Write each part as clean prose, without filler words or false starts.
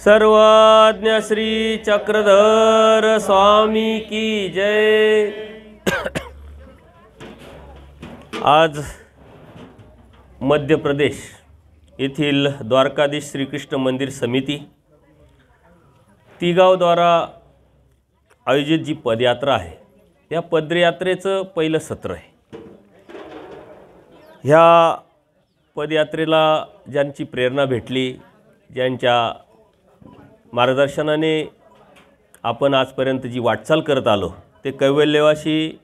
सर्वज्ञ श्री चक्रधर स्वामी की जय। आज मध्य प्रदेश येथील द्वारकाधीश श्रीकृष्ण मंदिर समिती तिगाव द्वारा आयोजित जी पदयात्रा आहे या पदयात्रेचं पहिलं सत्र आहे। ह्या पदयात्रेला ज्यांची प्रेरणा भेटली, ज्यांच्या मार्गदर्शनाने आपण आजपर्यंत जी वाटचाल करत आलो ते कैवल्यवासी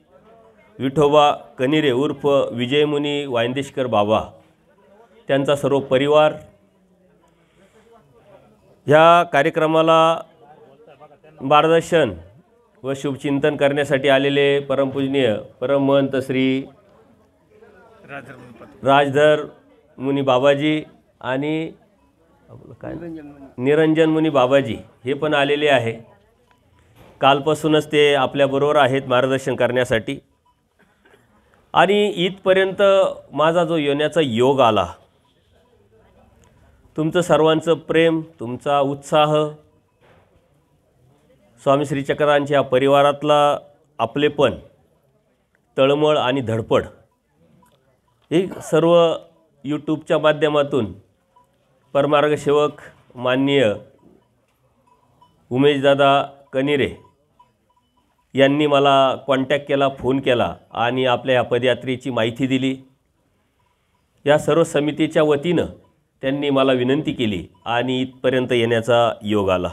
विठोबा कनिरे उर्फ विजयमुनी वायंदेशकर बाबा, त्यांचा सर्व परिवार ह्या कार्यक्रमाला मार्गदर्शन व शुभचिंतन करण्यासाठी आलेले परमपूजनीय परमहंत श्री राजधर मुनी बाबाजी आणि निरंजन मुनी बाबाजी हे पण आलेले आहे। कालपासूनच ते आपल्याबरोबर आहेत मार्गदर्शन करण्यासाठी। आणि इथपर्यंत माझा जो येण्याचा योग आला, तुमचं सर्वांचं प्रेम, तुमचा उत्साह, स्वामी श्री चक्रांच्या परिवारातला आपलेपण, तळमळ आणि धडपड हे सर्व यूट्यूबच्या माध्यमातून परमार्गसेवक माननीय उमेशदादा कनिरे यांनी मला कॉन्टॅक्ट केला, फोन केला आणि आपल्या ह्या पदयात्रेची माहिती दिली। या सर्व समितीच्या वतीनं त्यांनी मला विनंती केली आणि इथपर्यंत येण्याचा योग आला।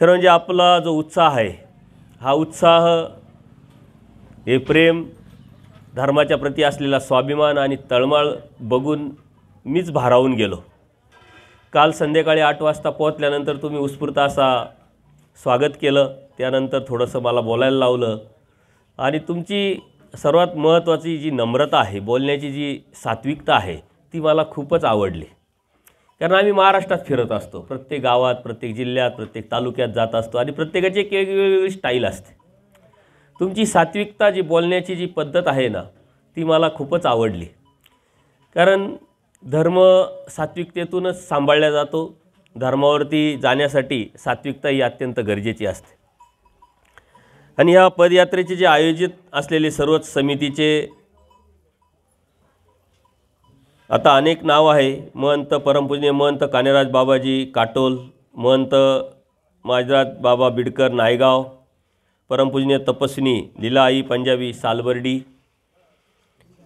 खरं म्हणजे आपला जो उत्साह आहे, हा उत्साह, हे प्रेम, धर्माच्या प्रती असलेला स्वाभिमान आणि तळमळ बघून मीच भारावून गेलो। काल संध्याकाळी 8 वाजता पोहोचल्यानंतर तुम्ही उत्स्फूर्त असा स्वागत केलं, त्यानंतर थोडंसं मला बोलायला लावलं आणि तुमची सर्वात महत्त्वाची जी नम्रता आहे, बोलण्याची जी सात्विकता आहे, ती मला खूपच आवडली। कारण आम्ही महाराष्ट्रात फिरत असतो, प्रत्येक गावात, प्रत्येक जिल्ह्यात, प्रत्येक तालुक्यात जात असतो आणि प्रत्येकाची एक वेगवेगळी स्टाईल असते। तुमची सात्विकता, जी बोलण्याची जी पद्धत आहे ना, ती मला खूपच आवडली। कारण धर्म सात्विकतेतूनच सांभाळला जातो। धर्मावरती जाण्यासाठी सात्विकता ही अत्यंत गरजेची असते। आणि या पदयात्रेचे जे आयोजित असलेले सर्वच समितीचे आता अनेक नाव आहे। महंत परमपूजनीय महंत कानेराज बाबाजी काटोल, महंत माजराज बाबा बिडकर नायगाव, परमपूजनीय तपस्विनी लीलाआई पंजाबी सालबर्डी,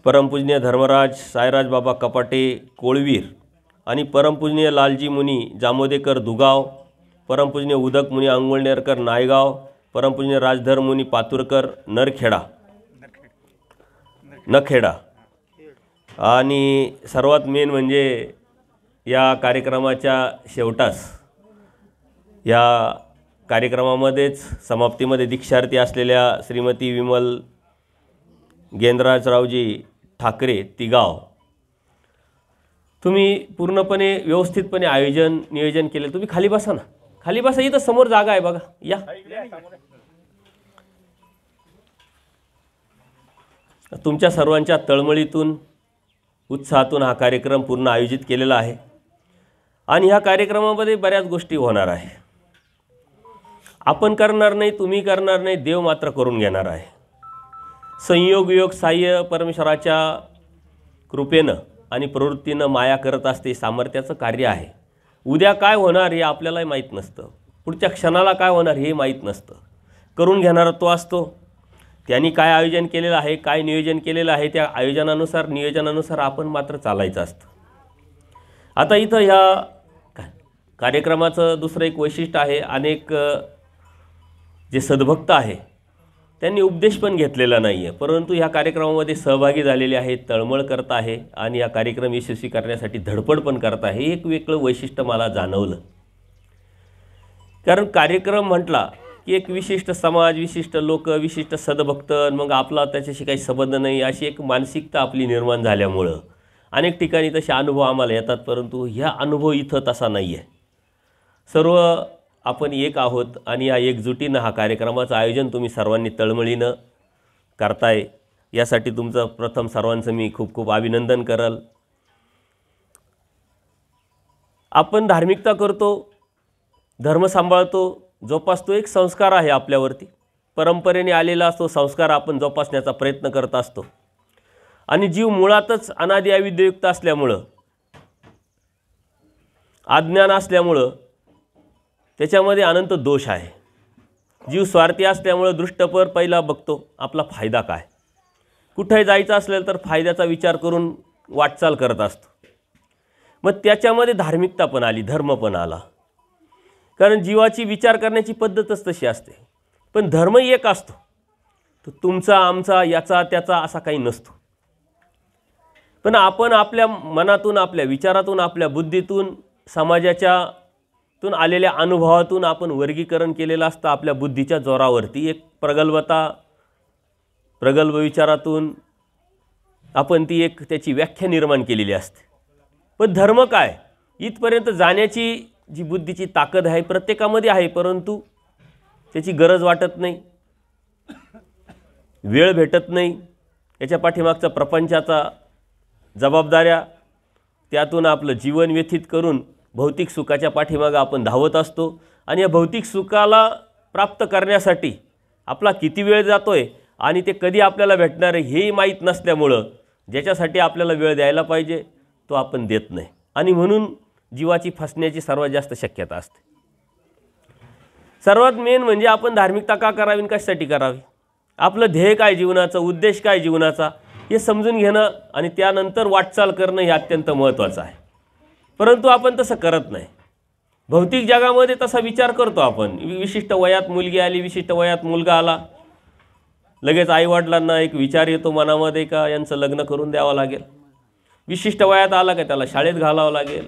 परमपूजनीय धर्मराज सायराज बाबा कपाटे कोळवीर आणि परमपूजनीय लालजी मुनी जामोदेकर दुगाव, परमपूजनीय उदक मुनी अंगुळनेरकर नायगाव, परमपूजनीय राजधर मुनी पातुरकर नखेडा आणि सर्वात मेन म्हणजे या कार्यक्रमाच्या शेवटास, या कार्यक्रमामध्येच समाप्तीमध्ये दीक्षार्थी असलेल्या श्रीमती विमल गेंद्राजरावजी ठाकरे तिगाव, तुम्ही पूर्णपणे व्यवस्थितपणे नियोजन केले। तुम्ही खाली बसा ना, खाली बसा, इथं समोर जागा आहे बघा, या। तुमच्या सर्वांच्या तळमळीतून, उत्साहातून हा कार्यक्रम पूर्ण आयोजित केलेला आहे। आणि ह्या कार्यक्रमामध्ये बऱ्याच गोष्टी होणार आहे। आपण करणार नाही, तुम्ही करणार नाही, देव मात्र करून घेणार आहे। संयोग योग साह्य परमेश्वराच्या कृपेनं आणि प्रवृत्तीनं माया करत असते, सामर्थ्याचं कार्य आहे। उद्या काय होणार हे आपल्यालाही माहीत नसतं, पुढच्या क्षणाला काय होणार हे माहीत नसतं। करून घेणारा तो असतो। त्यांनी काय आयोजन केलेलं आहे, काय नियोजन केलेलं आहे, त्या आयोजनानुसार, नियोजनानुसार आपण मात्र चालायचं असतं। आता इथं ह्या कार्यक्रमाचं दुसरं एक वैशिष्ट्य आहे, अनेक जे सद्भक्त आहे त्यांनी उपदेश पण घेतलेला नाही आहे, परंतु ह्या कार्यक्रमामध्ये सहभागी झालेले आहेत, तळमळ करत आहे आणि हा कार्यक्रम यशस्वी करण्यासाठी धडपड पण करत आहे। एक वेगळं वैशिष्ट्य मला जाणवलं। कारण कार्यक्रम म्हटला की एक विशिष्ट समाज, विशिष्ट लोक, विशिष्ट सद्भक्त, मग आपला त्याच्याशी काही संबंध नाही, अशी एक मानसिकता आपली निर्माण झाल्यामुळं अनेक ठिकाणी तसे अनुभव आम्हाला येतात, परंतु ह्या अनुभव इथं तसा नाही आहे। सर्व आपण एक आहोत आणि या एकजुटीनं हा कार्यक्रमाचं आयोजन तुम्ही सर्वांनी तळमळीनं करताय, यासाठी तुमचं प्रथम सर्वांचं मी खूप खूप अभिनंदन करल। आपण धार्मिकता करतो, धर्म सांभाळतो, जोपासतो, एक संस्कार आहे आपल्यावरती, परंपरेने आलेला असतो संस्कार आपण जोपासण्याचा प्रयत्न करत असतो. आणि जीव मुळातच अनादि अविद्ययुक्त असल्यामुळं, अज्ञान असल्यामुळं त्याच्यामध्ये अनंत दोष आहे. जीव स्वार्थी असल्यामुळं दृष्टपर पहिला बघतो आपला फायदा काय. कुठेही जायचं असलेलं तर फायद्याचा विचार करून वाटचाल करत असतो. मग त्याच्यामध्ये धार्मिकता पण आली, धर्म पण आला. कारण जीवाची विचार करण्याची पद्धतच तशी असते. पण धर्म एक असतो, तो तुमचा, आमचा, याचा, त्याचा असा काही नसतो. पण आपण आपल्या मनातून, आपल्या विचारातून, आपल्या बुद्धीतून, समाजाच्यातून आलेल्या अनुभवातून आपण वर्गीकरण केलेलं असतं. आपल्या बुद्धीच्या जोरावरती एक प्रगल्भ विचारातून आपण ती एक त्याची व्याख्या निर्माण केलेली असते. पण धर्म काय, इथपर्यंत जाण्याची जी बुद्धीची ताकद आहे प्रत्येकामध्ये आहे, परंतु त्याची गरज वाटत नाही, वेळ भेटत नाही. याच्या पाठीमागचा प्रपंचाचा जबाबदाऱ्या, त्यातून आपलं जीवन व्यतीत करून भौतिक सुखाच्या पाठीमागं आपण धावत असतो. आणि या भौतिक सुखाला प्राप्त करण्यासाठी आपला किती वेळ जातोय आणि ते कधी आपल्याला भेटणार आहे हेही माहीत नसल्यामुळं ज्याच्यासाठी आपल्याला वेळ द्यायला पाहिजे तो आपण देत नाही. आणि म्हणून जीवाची फसण्याची सर्वात जास्त शक्यता असते. सर्वात मेन म्हणजे आपण धार्मिकता का करावी आणि कशासाठी करावी, आपलं ध्येय काय जीवनाचं, उद्देश काय जीवनाचा, हे समजून घेणं आणि त्यानंतर वाटचाल करणं हे अत्यंत महत्त्वाचं आहे. परंतु आपण तसं करत नाही. भौतिक जगामध्ये तसा विचार करतो आपण. विशिष्ट वयात मुलगी आली, विशिष्ट वयात मुलगा आला, लगेच आईवडिलांना एक विचार येतो मनामध्ये का यांचं लग्न करून द्यावं लागेल. विशिष्ट वयात आला का त्याला शाळेत घालावं लागेल.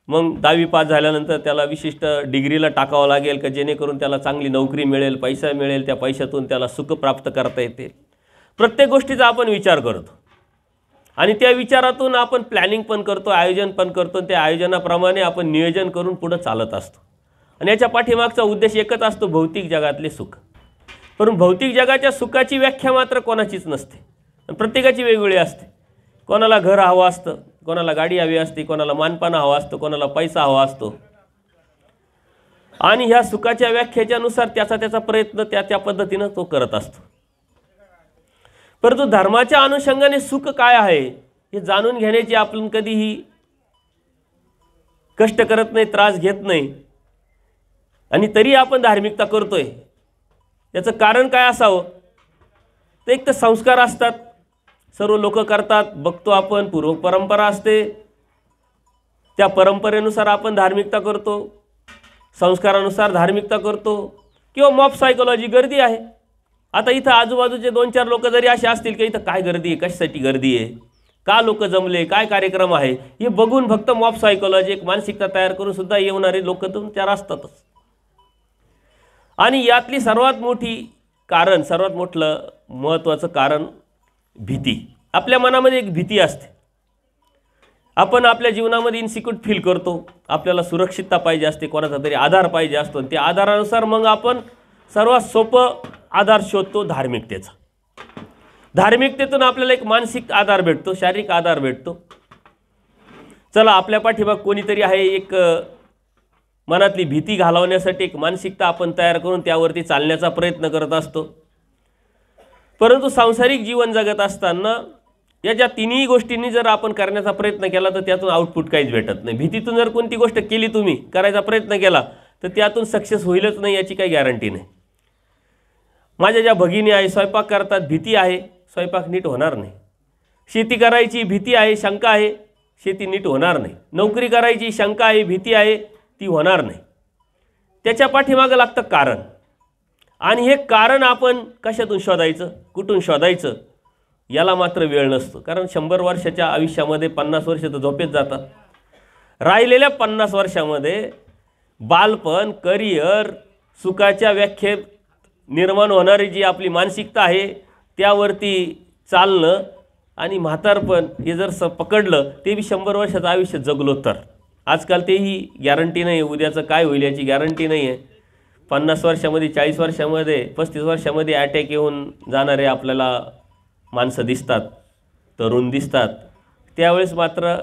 मग 10वी पास झाल्यानंतर त्याला विशिष्ट डिग्रीला टाकावं लागेल का जेणेकरून त्याला चांगली नोकरी मिळेल, पैसा मिळेल, त्या पैशातून त्याला सुख प्राप्त करता येते. प्रत्येक गोष्टीचा आपण विचार करतो आणि त्या विचारातून आपण प्लॅनिंग पण करतो, आयोजन पण करतो. त्या आयोजनाप्रमाणे आपण नियोजन करून पुढं चालत असतो. आणि याच्या पाठीमागचा उद्देश एकच असतो, भौतिक जगातले सुख. परंतु भौतिक जगाच्या सुखाची व्याख्या मात्र कोणाचीच नसते, प्रत्येकाची वेगवेगळी असते. कोणाला घर हवं असतं, कोणाला गाडी हवी असते, कोणाला मानपान हवं असतं, कोणाला पैसा हवा असतो. आणि ह्या सुखाच्या व्याख्येच्यानुसार त्याचा प्रयत्न त्या पद्धतीनं तो करत असतो. परंतु धर्माच्या अनुषंगाने सुख काय आहे हे जाणून घेण्याची आपण कधीही कष्ट करत नाही, त्रास घेत नाही. आणि तरी आपण धार्मिकता करतोय. याचं कारण काय असावं, तर एक तर संस्कार असतात, सर्व लोक करतात, बघतो आपण, पूर्व परंपरा असते, त्या परंपरेनुसार आपण धार्मिकता करतो, संस्कारानुसार धार्मिकता करतो. किंवा मॉब सायकोलॉजी, गर्दी आहे. आता इथं आजूबाजूचे 2-4 लोक जरी असे असतील की इथं काय गर्दी आहे, कशासाठी गर्दी आहे, का लोक जमले, काय कार्यक्रम आहे, हे बघून फक्त मॉब सायकोलॉजी एक मानसिकता तयार करून सुद्धा येणारे लोक तर त्याला असतातच. आणि यातली सर्वात मोठं महत्त्वाचं कारण भीती. आपल्या मनामध्ये एक भीती असते. आपण आपल्या जीवनामध्ये इन्सिक्युअर फील करतो, आपल्याला सुरक्षितता पाहिजे असते, कोणाचा तरी आधार पाहिजे असतो. त्या आधारानुसार मग आपण सर्वात सोपं आधार शोधतो धार्मिकतेचा. धार्मिकतेतून आपल्याला एक मानसिक आधार भेटतो, शारीरिक आधार भेटतो. चला आपल्या पाठीमाग कोणीतरी आहे, एक मनातली भीती घालवण्यासाठी एक मानसिकता आपण तयार करून त्यावरती चालण्याचा प्रयत्न करत असतो. परंतु सांसारिक जीवन जगत असताना या ज्या तिन्ही गोष्टींनी जर आपण करण्याचा प्रयत्न केला तर त्यातून आउटपुट काहीच भेटत नाही. भीतीतून जर कोणती गोष्ट केली, तुम्ही करायचा प्रयत्न केला, तर त्यातून सक्सेस होईलच नाही याची काही गॅरंटी नाही. माझ्या ज्या भगिनी आहे, स्वयंपाक करतात, भीती आहे, स्वयंपाक नीट होणार नाही. शेती करायची भीती आहे, शंका आहे, शेती नीट होणार नाही. नोकरी करायची शंका आहे, भीती आहे, ती होणार नाही. त्याच्या पाठीमागं लागतं कारण. आणि हे कारण आपण कशातून शोधायचं, कुठून शोधायचं, याला मात्र वेळ नसतो. कारण 100 वर्षाच्या आयुष्यामध्ये 50 वर्ष तर झोपेत जातात. राहिलेल्या 50 वर्षामध्ये बालपण, करिअर, सुखाच्या व्याख्येत निर्माण होणारी जी आपली मानसिकता आहे त्यावरती चालणं आणि म्हातारपण हे जर पकडलं, ते बी 100 वर्षाचं आयुष्य जगलो तर. आजकाल तेही गॅरंटी नाही आहे, उद्याचं काय होईल याची गॅरंटी नाही आहे. 50 वर्षामध्ये, 40 वर्षामध्ये, 35 वर्षामध्ये अटॅक येऊन जाणारे आपल्याला माणसं दिसतात, तरुण दिसतात. त्यावेळेस मात्र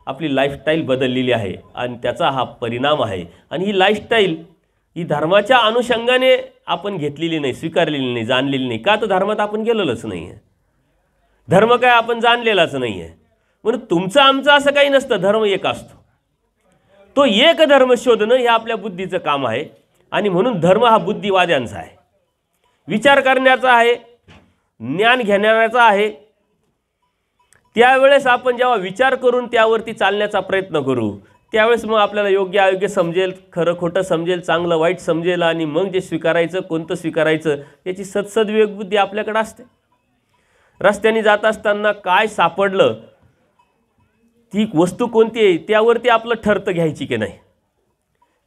आपली लाईफस्टाईल बदललेली आहे आणि त्याचा हा परिणाम आहे. आणि ही लाईफस्टाईल ही धर्माच्या अनुषंगाने आपण घेतलेली नाही, स्वीकारलेली नाही, जाणलेली नाही. का तर धर्मात आपण गेलेलोच नाही आहे. धर्म काय आपण जाणलेलाच नाही आहे. म्हणून तुमचं आमचं असं काही नसतं. धर्म एक असतो. तो एक धर्म शोधणं हे आपल्या बुद्धीचं काम आहे. आणि म्हणून धर्म हा बुद्धिवाद्यांचा आहे, विचार करण्याचा आहे, ज्ञान घेण्याचा आहे. त्यावेळेस आपण जेव्हा विचार करून त्यावरती चालण्याचा प्रयत्न करू त्यावेळेस मग आपल्याला योग्य अयोग्य समजेल, खरं खोटं समजेल, चांगलं वाईट समजेल. आणि मग जे स्वीकारायचं कोणतं स्वीकारायचं याची सदसद्विवेक बुद्धी आपल्याकडे असते. रस्त्याने जात असताना काय सापडलं, ती वस्तू कोणती आहे त्यावरती आपलं ठरतं घ्यायची की नाही.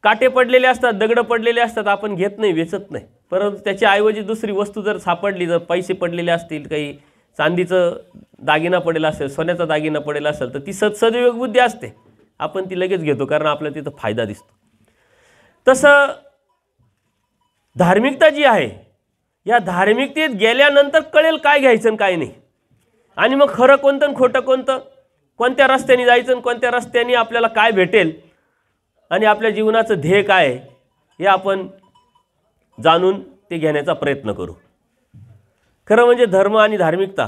काटे पडलेले असतात, दगडं पडलेले असतात, आपण घेत नाही, वेचत नाही. परंतु त्याच्याऐवजी दुसरी वस्तू जर सापडली, जर पैसे पडलेले असतील, काही चांदीचं दागिना पडेल असेल, सोन्याचा दागिना पडेल असेल, तर ती सदसद्विवेक बुद्धी असते. आपण ती लगेच घेतो कारण आपल्याला तिथं फायदा दिसतो. तसं धार्मिकता जी आहे, या धार्मिकतेत गेल्यानंतर कळेल काय घ्यायचं आणि काय नाही. आणि मग खरं कोणतं आणि खोटं कोणतं, कोणत्या रस्त्याने जायचं आणि कोणत्या रस्त्याने आपल्याला काय भेटेल आणि आपल्या जीवनाचं ध्येय काय आहे हे आपण जाणून ते घेण्याचा प्रयत्न करू. खरं म्हणजे धर्म आणि धार्मिकता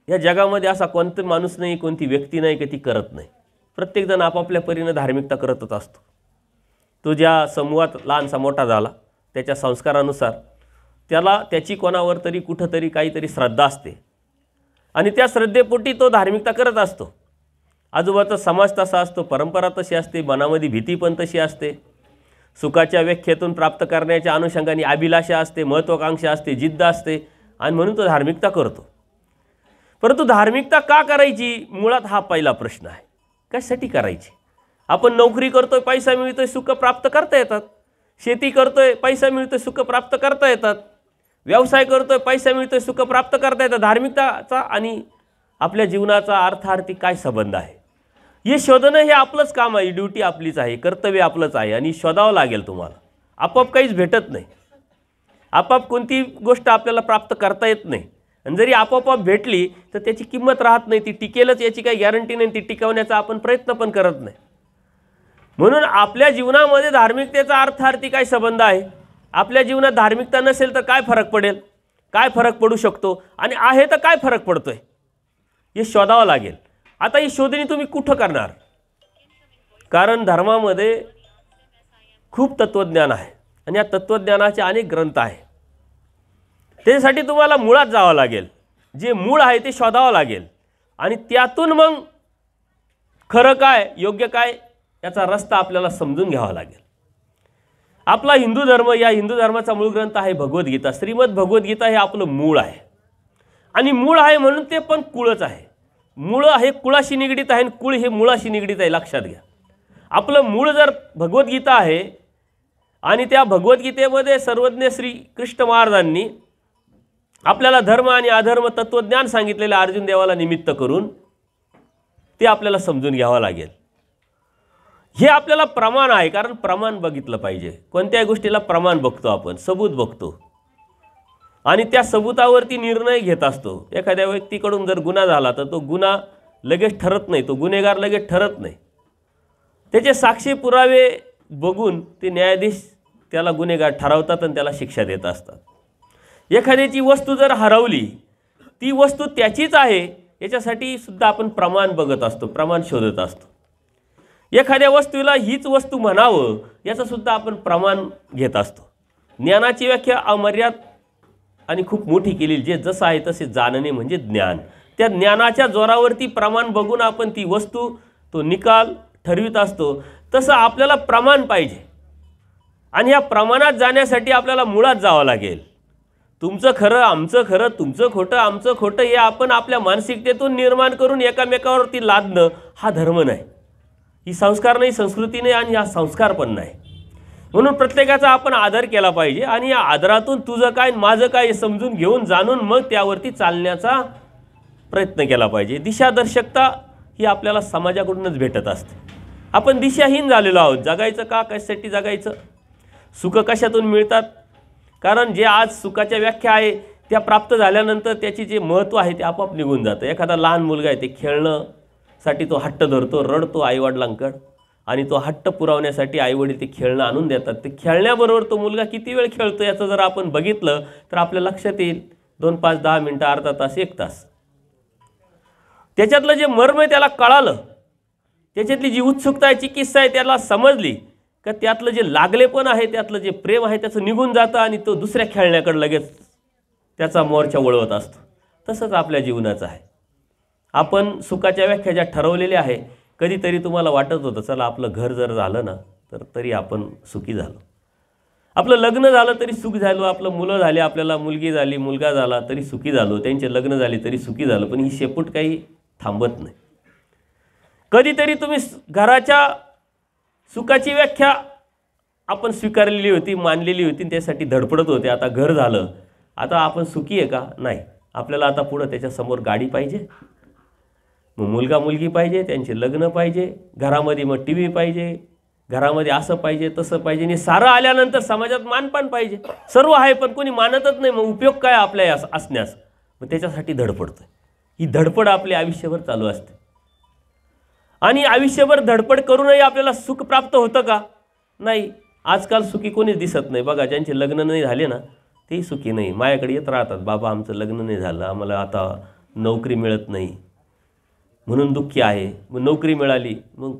या जगामध्ये असा कोणता माणूस नाही, कोणती व्यक्ती नाही की ती करत नाही. प्रत्येकजण आपापल्या परीने धार्मिकता करतच असतो. तो ज्या समूहात लहानसा मोठा झाला त्याच्या संस्कारानुसार त्याला त्याची कोणावर तरी कुठंतरी काहीतरी श्रद्धा असते आणि त्या श्रद्धेपोटी तो धार्मिकता करत असतो. आजूबाजूचा समाज तसा असतो, परंपरा तशी असते, मनामध्ये भीती पण तशी असते, सुखाच्या व्याख्येतून प्राप्त करण्याच्या अनुषंगाने अभिलाषा असते, महत्त्वाकांक्षा असते, जिद्द असते आणि म्हणून तो धार्मिकता करतो. परंतु धार्मिकता का करायची मुळात हा पहिला प्रश्न आहे. कशासाठी करायची? आपण नोकरी करतोय, पैसा मिळतोय, सुख प्राप्त करता येतात. शेती करतोय, पैसा मिळतोय, सुख प्राप्त करता येतात. व्यवसाय करतोय, पैसा मिळतोय, सुख प्राप्त करता येतात. धार्मिकताचा आणि आपल्या जीवनाचा अर्थार्थी काय संबंध आहे हे शोधणं हे आपलंच काम आहे, ड्युटी आपलीच आहे, कर्तव्य आपलंच आहे आणि शोधावं लागेल तुम्हाला. आपोआप काहीच भेटत नाही. आपोआप कोणती गोष्ट आपल्याला प्राप्त करता येत नाही. आणि जरी आपोआप भेटली तर त्याची किंमत राहत नाही, ती टिकेलच याची काही गॅरंटी नाही, ती टिकवण्याचा आपण प्रयत्न पण करत नाही. म्हणून आपल्या जीवनामध्ये धार्मिकतेचा अर्थार्थी काय संबंध आहे, आपल्या जीवनात धार्मिकता नसेल तर काय फरक पडेल, काय फरक पडू शकतो आणि आहे तर काय फरक पडतोय हे शोधावं लागेल. आता ही शोधणी तुम्ही कुठं करणार? कारण धर्मामध्ये खूप तत्त्वज्ञान आहे आणि या तत्त्वज्ञानाचे अनेक ग्रंथ आहेत. त्यासाठी तुम्हाला मुळात जावं लागेल, जे मूळ आहे ते शोधावं लागेल आणि त्यातून मग खरं काय योग्य काय याचा रस्ता आपल्याला समजून घ्यावा लागेल. आपला हिंदू धर्म, या हिंदू धर्माचा मूळ ग्रंथ आहे भगवद्गीता. श्रीमद भगवद्गीता हे आपलं मूळ आहे आणि मूळ आहे म्हणून ते पण कुळच आहे. मूळ हे कुळाशी निगडीत आहे आणि कुळ हे मुळाशी निगडीत आहे, लक्षात घ्या. आपलं मूळ जर भगवद्गीता आहे आणि त्या भगवद्गीतेमध्ये सर्वज्ञ श्री कृष्ण महाराजांनी आपल्याला धर्म आणि अधर्म तत्त्वज्ञान सांगितलेलं अर्जुन देवाला निमित्त करून ते आपल्याला समजून घ्यावं लागेल. हे आपल्याला प्रमाण आहे, कारण प्रमाण बघितलं पाहिजे. कोणत्याही गोष्टीला प्रमाण बघतो आपण, सबूत बघतो आणि त्या सबूतावरती निर्णय घेत असतो. एखाद्या व्यक्तीकडून जर गुन्हा झाला तर तो गुन्हा लगेच ठरत नाही, तो गुन्हेगार लगेच ठरत नाही. त्याचे साक्षी पुरावे बघून ते न्यायाधीश त्याला गुन्हेगार ठरवतात आणि त्याला शिक्षा देत असतात. एखाद्याची वस्तू जर हरवली, ती वस्तू त्याचीच आहे याच्यासाठी सुद्धा आपण प्रमाण बघत असतो, प्रमाण शोधत असतो. एखाद्या वस्तूला हीच वस्तू म्हणावं याचं सुद्धा आपण प्रमाण घेत असतो. ज्ञानाची व्याख्या अमर्याद आणि खूप मोठी केली, जे जसं आहे तसे जाणणे म्हणजे ज्ञान. त्या ज्ञानाच्या जोरावरती प्रमाण बघून आपण ती वस्तू, तो निकाल ठरवित असतो. तसं आपल्याला प्रमाण पाहिजे आणि या प्रमाणात जाण्यासाठी आपल्याला मुळात जावं लागेल. तुमचं खरं, आमचं खरं, तुमचं खोटं, आमचं खोटं हे आपण आपल्या मानसिकतेतून निर्माण करून एकामेकावरती लादणं हा धर्म नाही, ही संस्कार नाही, संस्कृती नाही आणि हा संस्कार पण नाही. म्हणून प्रत्येकाचा आपण आदर केला पाहिजे आणि या आदरातून तुझं काय माझं काय हे समजून घेऊन जाणून मग त्यावरती चालण्याचा प्रयत्न केला पाहिजे. दिशादर्शकता ही आपल्याला समाजाकडूनच भेटत असते. आपण दिशाहीन झालेलो आहोत. जगायचं का, कशासाठी जगायचं, सुख कशातून मिळतात. कारण जे आज सुखाच्या व्याख्या आहे त्या प्राप्त झाल्यानंतर त्याची जे महत्त्व आहे ते आपोआप निघून जातं. एखादा लहान मुलगा आहे, ते खेळणं साठी तो हट्ट धरतो, रडतो आईवडिलांकडं, आणि तो हट्ट पुरवण्यासाठी आईवडील ते खेळणं आणून देतात. ते खेळण्याबरोबर तो मुलगा किती वेळ खेळतो याचं जर आपण बघितलं तर आपल्या लक्षात येईल 2, 5, 10 मिनटं, अर्धा तास, 1 तास. त्याच्यातलं जे मर्म आहे त्याला कळालं, त्याच्यातली जी उत्सुकता आहे, चिकित्सा आहे त्याला समजली का त्यातलं जे लागलेपण आहे, त्यातलं जे प्रेम आहे त्याचं निघून जातं आणि तो दुसऱ्या खेळण्याकडे लगेच त्याचा मोर्चा वळवत असतो. तसंच आपल्या जीवनाचं आहे. आपण सुखाच्या व्याख्या ज्या ठरवलेल्या आहे, कधीतरी तुम्हाला वाटत होतं चला आपलं घर जर झालं ना तर तरी आपण सुखी झालो, आपलं लग्न झालं तरी सुख झालो, आपलं मुलं झाले, आपल्याला मुलगी झाली, मुलगा झाला तरी सुखी झालो, त्यांचे लग्न झाले तरी सुखी झालो. पण ही शेपूट काही थांबत नाही. कधीतरी तुम्ही घराच्या सुखाची व्याख्या आपण स्वीकारलेली होती, मानलेली होती, त्यासाठी धडपडत होते. आता घर झालं, आता आपण सुखी आहे का? नाही. आपल्याला आता पुढं त्याच्यासमोर गाडी पाहिजे, मग मुलगा मुलगी पाहिजे, त्यांचे लग्न पाहिजे, घरामध्ये मग टी व्ही पाहिजे, घरामध्ये असं पाहिजे तसं पाहिजे, आणि सारं आल्यानंतर समाजात मानपान पाहिजे. सर्व आहे पण कोणी मानतच नाही. मग उपयोग काय आपल्या असण्यास? मग त्याच्यासाठी धडपडतोय. ही धडपड आपल्या आयुष्यभर चालू असते. आणि आयुष्यभर धडपड करूनही आपल्याला सुख प्राप्त होतं का? नाही. आजकाल सुखी कोणीच दिसत नाही. बघा, ज्यांचे लग्न नाही झाले ना तेही सुखी नाही. माझ्याकडे येत राहतात, बाबा आमचं लग्न नाही झालं, आम्हाला आता नोकरी मिळत नाही म्हणून दुःखी आहे. मग नोकरी मिळाली मग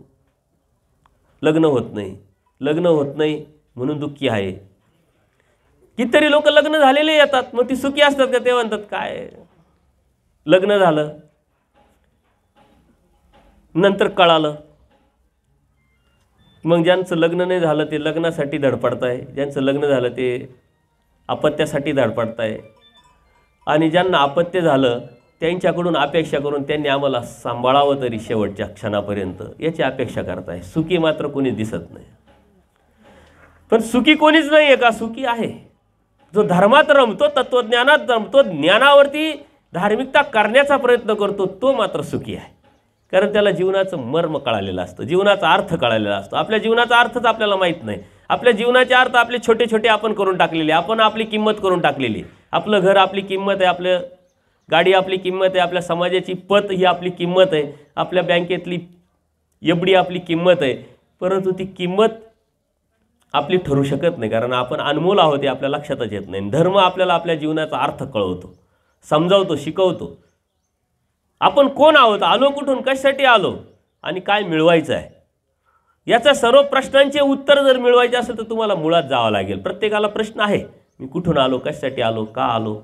लग्न होत नाही, लग्न होत नाही म्हणून दुःखी आहे. कितीतरी लोक लग्न झालेले येतात, मग ती सुखी असतात का? ते म्हणतात काय लग्न झालं, नंतर कळालं. मग ज्यांचं लग्न नाही झालं ते लग्नासाठी धडपडताय, ज्यांचं लग्न झालं ते अपत्यासाठी धडपडताय, आणि ज्यांना अपत्य झालं त्यांच्याकडून अपेक्षा करून त्यांनी आम्हाला सांभाळावं तरी शेवटच्या क्षणापर्यंत याची अपेक्षा करताय. सुखी मात्र कोणी दिसत नाही. पण सुखी कोणीच नाही आहे का? सुखी आहे जो धर्मात रमतो, तत्वज्ञानात रमतो, ज्ञानावरती धार्मिकता करण्याचा प्रयत्न करतो, तो मात्र सुखी आहे. कारण त्याला जीवनाचं मर्म कळालेलं असतं, जीवनाचा अर्थ कळालेला असतो. आपल्या जीवनाचा अर्थच आपल्याला माहीत नाही. आपल्या जीवनाचे अर्थ आपले छोटे छोटे आपण करून टाकलेले, आपण आपली किंमत करून टाकलेली. आपलं घर आपली किंमत आहे, आपलं गाडी आपली किंमत आहे, आपल्या समाजाची पत ही आपली किंमत आहे, आपल्या बँकेतली एफडी आपली किंमत आहे. परंतु ती किंमत आपली ठरू शकत नाही, कारण आपण अनमोल आहोत हे आपल्या लक्षातच येत नाही. धर्म आपल्याला आपल्या जीवनाचा अर्थ कळवतो, समजावतो, शिकवतो. आपण कोण आहोत, आलो कुठून, कशासाठी आलो आणि काय मिळवायचं आहे, याचा सर्व प्रश्नांचे उत्तर जर मिळवायचे असेल तर तुम्हाला मुळात जावं लागेल. प्रत्येकाला प्रश्न आहे, मी कुठून आलो, कशासाठी आलो, का आलो,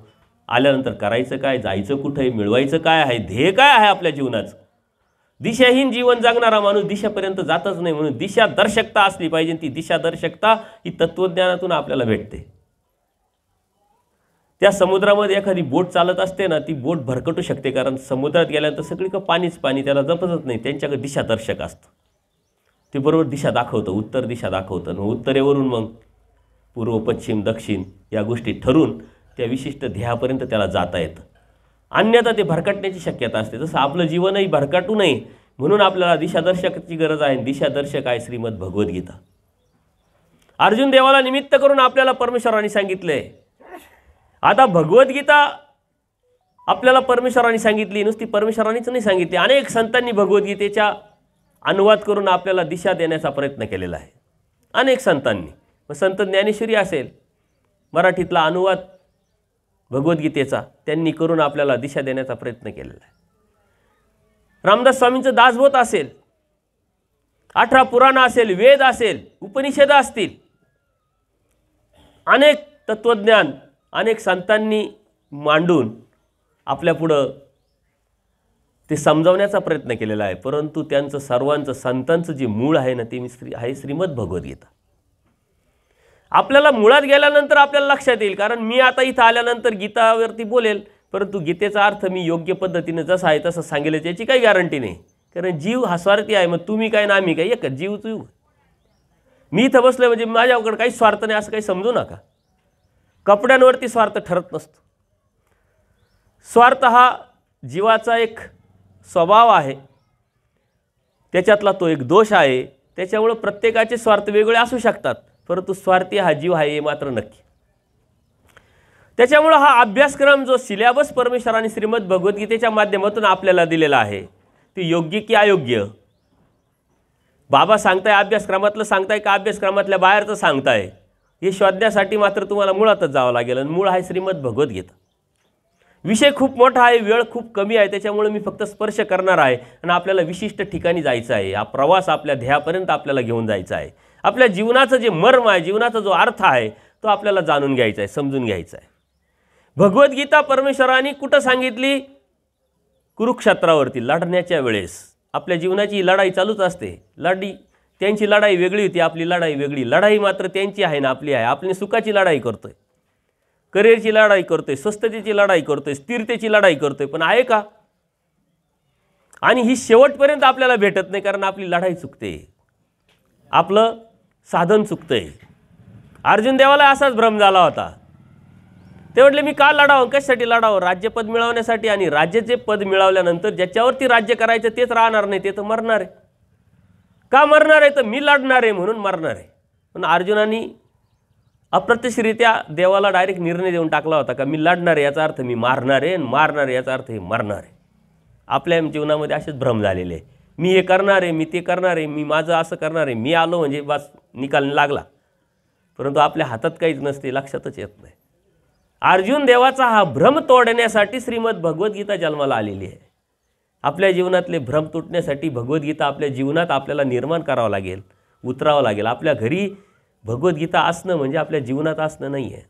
आल्यानंतर करायचं काय, जायचं कुठे, मिळवायचं काय आहे, ध्येय काय आहे आपल्या जीवनाचं. दिशाहीन जीवन जगणारा माणूस दिशापर्यंत जातच नाही. म्हणून दिशादर्शकता असली पाहिजे. ती दिशादर्शकता ही तत्वज्ञानातून आपल्याला भेटते. त्या समुद्रामध्ये एखादी बोट चालत असते ना, ती बोट भरकटू शकते, कारण समुद्रात गेल्यानंतर सगळीकडे पाणीच पाणी, त्याला जपतच नाही. त्यांच्याकडे दिशादर्शक असतं, ते बरोबर दिशा दाखवतं, उत्तर दिशा दाखवतं. उत्तरेवरून मग पूर्व, पश्चिम, दक्षिण या गोष्टी ठरून त्या विशिष्ट ध्येयापर्यंत त्याला जाता येतं. अन्यथा ते भरकटण्याची शक्यता असते. जसं आपलं जीवनही भरकटू नये म्हणून आपल्याला दिशादर्शकाची गरज आहे. दिशादर्शक आहे श्रीमद भगवद्गीता. अर्जुन देवाला निमित्त करून आपल्याला परमेश्वराने सांगितले. आता भगवद्गीता आपल्याला परमेश्वराने सांगितली, नुसती परमेश्वरानेच नाही सांगितली, अनेक संतांनी भगवद्गीतेचा अनुवाद करून आपल्याला दिशा देण्याचा प्रयत्न केलेला आहे. अनेक संतांनी. मग संत ज्ञानेश्वरी असेल, मराठीतला अनुवाद भगवद्गीतेचा त्यांनी करून आपल्याला दिशा देण्याचा प्रयत्न केलेला आहे. रामदास स्वामींचं दासबोध असेल, 18 पुराण असेल, वेद असेल, उपनिषद असतील, अनेक तत्वज्ञान अनेक संतांनी मांडून आपल्यापुढं ते समजावण्याचा प्रयत्न केलेला आहे. परंतु त्यांचं सर्वांचं संतांचं जे मूळ आहे ना, ते आहे श्रीमद भगवद्गीता. आपल्याला मुळात गेल्यानंतर आपल्याला लक्षात येईल, कारण मी आता इथं आल्यानंतर गीतावरती बोलेल, परंतु गीतेचा अर्थ मी योग्य पद्धतीने जसं आहे तसं सांगेल त्याची काही गॅरंटी नाही. कारण जीव हा स्वार्थी आहे. मग तुम्ही काय ना आम्ही काय, एकच जीव. तू मी इथं बसलो म्हणजे माझ्याकडे काही स्वार्थ नाही असं काही समजू नका. कपड्यांवरती स्वार्थ ठरत नसतो. स्वार्थ हा जीवाचा एक स्वभाव आहे, त्याच्यातला तो एक दोष आहे. त्याच्यामुळे प्रत्येकाचे स्वार्थ वेगळे असू शकतात, परंतु स्वार्थी हा जीव आहे हे मात्र नक्की. त्याच्यामुळे हा अभ्यासक्रम जो सिलेबस परमेश्वराने श्रीमद भगवद्गीतेच्या माध्यमातून आपल्याला दिलेला आहे, ते योग्य की अयोग्य? बाबा सांगताय अभ्यासक्रमातलं सांगताय का अभ्यासक्रमातल्या बाहेरचं सांगताय, हे शोधण्यासाठी मात्र तुम्हाला मुळातच जावं लागेल. आणि मूळ आहे श्रीमद भगवद्गीता. विषय खूप मोठा आहे, वेळ खूप कमी आहे, त्याच्यामुळे मी फक्त स्पर्श करणार आहे. आणि आपल्याला विशिष्ट ठिकाणी जायचं आहे. हा प्रवास आपल्या ध्येयापर्यंत आपल्याला घेऊन जायचा आहे. आपल्या जीवनाचं जे मर्म आहे, जीवनाचा जो अर्थ आहे, तो आपल्याला जाणून घ्यायचा आहे, समजून घ्यायचा आहे. भगवद्गीता परमेश्वराने कुठं सांगितली? कुरुक्षेत्रावरती लढण्याच्या वेळेस. आपल्या जीवनाची लढाई चालूच असते. त्यांची लढाई वेगळी होती, आपली लढाई वेगळी. लढाई मात्र त्यांची आहे ना आपली आहे. आपली सुखाची लढाई करतोय, करिअरची लढाई करतोय, स्वस्थतेची लढाई करतोय, स्थिरतेची लढाई करतोय, पण आहे का? आणि ही शेवटपर्यंत आपल्याला भेटत नाही, कारण आपली लढाई चुकते, आपलं साधन चुकतंय. अर्जुन देवाला असाच भ्रम झाला होता. ते म्हटले मी का लढावं, कशासाठी लढावं? राज्यपद मिळवण्यासाठी. आणि राज्याचे पद मिळवल्यानंतर ज्याच्यावरती राज्य करायचं तेच राहणार नाही, ते तर मरणार आहे. का मरणार आहे? तर मी लढणार आहे म्हणून मरणार आहे. पण अर्जुनाने अप्रत्यक्षरित्या देवाला डायरेक्ट निर्णय देऊन टाकला होता का मी लढणार आहे याचा अर्थ मी मारणार आहे, आणि मारणार आहे याचा अर्थ हे मरणार आहे. आपल्या जीवनामध्ये असेच भ्रम झालेले आहे. मी हे करणार आहे, मी ते करणार आहे, मी माझं असं करणार आहे, मी आलो म्हणजे बस निकाल लागला. परंतु आपल्या हातात काहीच नसते, लक्षातच येत नाही. अर्जुन देवाचा हा भ्रम तोडण्यासाठी श्रीमद भगवद्गीता जन्माला आलेली आहे. आपल्या जीवनातले भ्रम तुटण्यासाठी भगवद्गीता आपल्या जीवनात आपल्याला निर्माण करावं लागेल, उतरावं लागेल. आपल्या घरी भगवद्गीता असणं म्हणजे आपल्या जीवनात असणं नाही आहे.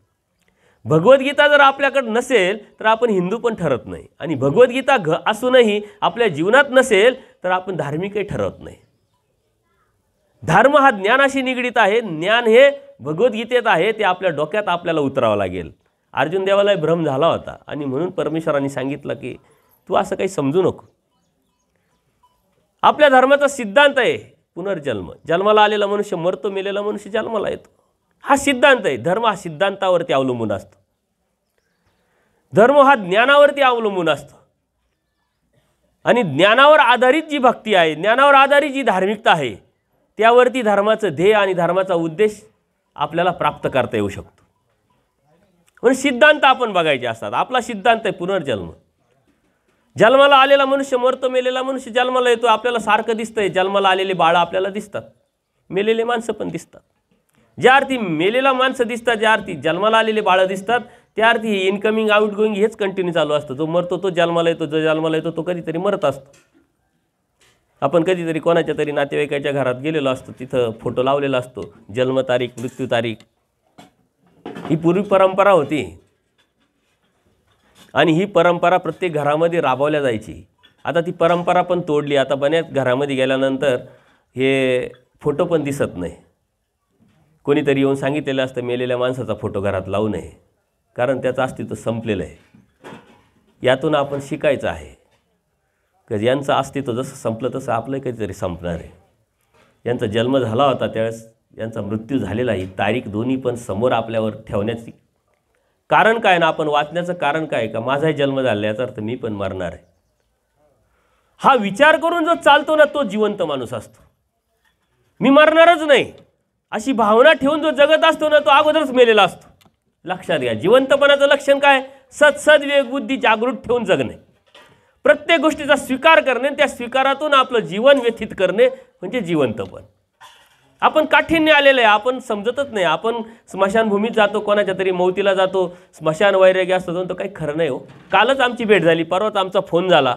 भगवद्गीता जर आपल्याकडे नसेल तर आपण हिंदू पण ठरत नाही. आणि भगवद्गीता असूनही आपल्या जीवनात नसेल तर आपण धार्मिकही ठरत नाही. धर्म हा ज्ञानाशी निगडीत आहे. ज्ञान हे भगवद्गीतेत आहे, ते आपल्या डोक्यात आपल्याला उतरावं लागेल. अर्जुन देवाला भ्रम झाला होता आणि म्हणून परमेश्वरांनी सांगितलं की तू असं काही समजू नको. आपल्या धर्माचा सिद्धांत आहे पुनर्जन्म. जन्माला आलेला मनुष्य मरतो, मेलेला मनुष्य जन्माला येतो. हा सिद्धांत आहे. धर्म हा सिद्धांतावरती अवलंबून असतो. धर्म हा ज्ञानावरती अवलंबून असतो. आणि ज्ञानावर आधारित जी भक्ती आहे, ज्ञानावर आधारित जी धार्मिकता आहे, त्यावरती धर्माचं ध्येय आणि धर्माचा उद्देश आपल्याला प्राप्त करता येऊ शकतो. पण सिद्धांत आपण बघायचे असतात. आपला सिद्धांत आहे पुनर्जन्म. जन्माला आलेला मनुष्य मरतो, मेलेला मनुष्य जन्माला येतो. आपल्याला सारखं दिसतंय. जन्माला आलेले बाळं आपल्याला दिसतात, मेलेले माणसं पण दिसतात. ज्या अर्थी मेलेला माणसं दिसतात, ज्या अर्थी जन्माला आलेले बाळं दिसतात, त्या अर्थी इनकमिंग आउटगोईंग हेच कंटिन्यू चालू असतं. जो मरतो तो जन्माला येतो, जो जन्माला येतो तो कधीतरी मरत असतो. आपण कधीतरी कोणाच्या तरी नातेवाईकाच्या घरात गेलेलो असतो, तिथं फोटो लावलेला असतो, जन्मतारीख, मृत्यू तारीख. ही पूर्वी परंपरा होती आणि ही परंपरा प्रत्येक घरामध्ये राबवल्या जायची. आता ती परंपरा पण तोडली. आता बऱ्याच घरामध्ये गेल्यानंतर हे फोटो पण दिसत नाही. कोणीतरी येऊन सांगितलेलं असतं मेलेल्या माणसाचा फोटो घरात लावू नये, कारण त्याचं अस्तित्व संपलेलं आहे. यातून आपण शिकायचं आहे की यांचं अस्तित्व जसं संपलं तसं आपलं काहीतरी संपणार आहे. यांचा जन्म झाला होता त्यावेळेस यांचा मृत्यू झालेला आहे. तारीख दोन्ही पण समोर आपल्यावर ठेवण्याची कारण काय ना, आपण वाचण्याचं कारण काय का माझाही जन्म झाला याचा अर्थ मी पण मरणार आहे. हा विचार करून जो चालतो ना तो जिवंत माणूस असतो. मी मरणारच नाही अशी भावना ठेवून जो जगत असतो ना तो अगोदरच मेलेला असतो. लक्षात घ्या, जिवंतपणाचं लक्षण काय? सद्विवेक बुद्धी जागृत ठेवून जगणे, प्रत्येक गोष्टीचा स्वीकार करणे, त्या स्वीकारातून आपलं जीवन व्यतीत करणे म्हणजे जिवंतपण. आपण काठीण्य आलेलं आहे, आपण समजतच नाही. आपण स्मशानभूमीत जातो, कोणाच्या तरी मौतीला जातो, स्मशान वैराग्य असतो, तो काही खरं नाही हो. कालच आमची भेट झाली, परवाच आमचा फोन झाला.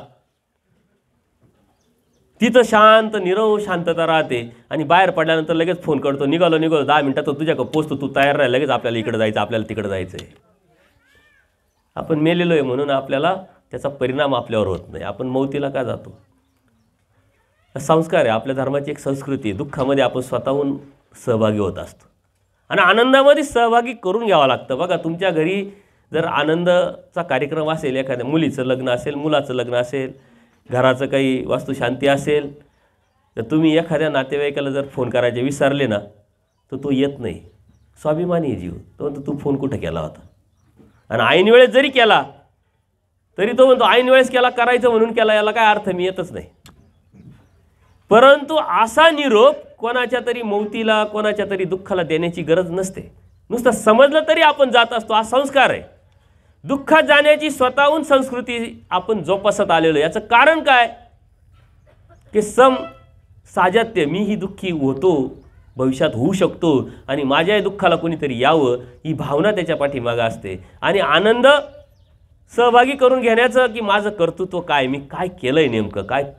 तिथं शांत निरव शांतता राहते आणि बाहेर पडल्यानंतर लगेच फोन करतो, निघालो 10 मिनिटात तुझ्याकडे पोचतो, तू तयार राह, लगेच आपल्याला इकडे जायचं, आपल्याला तिकडे जायचं आहे. आपण मेलेलो आहे म्हणून आपल्याला त्याचा परिणाम आपल्यावर होत नाही. आपण मौतीला का जातो? संस्कार आहे, आपल्या धर्माची एक संस्कृती आहे. दुःखामध्ये आपण स्वतःहून सहभागी होत असतो आणि आनंदामध्ये सहभागी करून घ्यावं लागतं. बघा, तुमच्या घरी जर आनंदाचा कार्यक्रम असेल, एखाद्या मुलीचं लग्न असेल, मुलाचं लग्न असेल, घराचं काही वास्तुशांती असेल, तर तुम्ही एखाद्या नातेवाईकाला जर फोन करायचे विसरले ना तर तो येत नाही. स्वाभिमानी जीव तो म्हणतो तू फोन कुठं केला होता. आणि ऐन वेळेस जरी केला तरी तो म्हणतो ऐन वेळेस केला, करायचं म्हणून केला, याला काय अर्थ, मी येतच नाही. परंतु असा निरोप कोणाच्या तरी मौतीला, कोणाच्या तरी दुःखाला देण्याची गरज नसते. नुसतं समजलं तरी आपण जात असतो. हा संस्कार आहे. दुःखात जाण्याची स्वतःहून संस्कृती आपण जोपासत आलेलो. याचं कारण काय? की साजात्य, मीही दुःखी होतो, भविष्यात होऊ शकतो आणि माझ्याही दुःखाला कोणीतरी यावं, ही भावना त्याच्या पाठीमागं असते. आणि आनंद सहभागी करून घेण्याचं की माझं कर्तृत्व काय, मी काय केलं आहे, नेमकं काय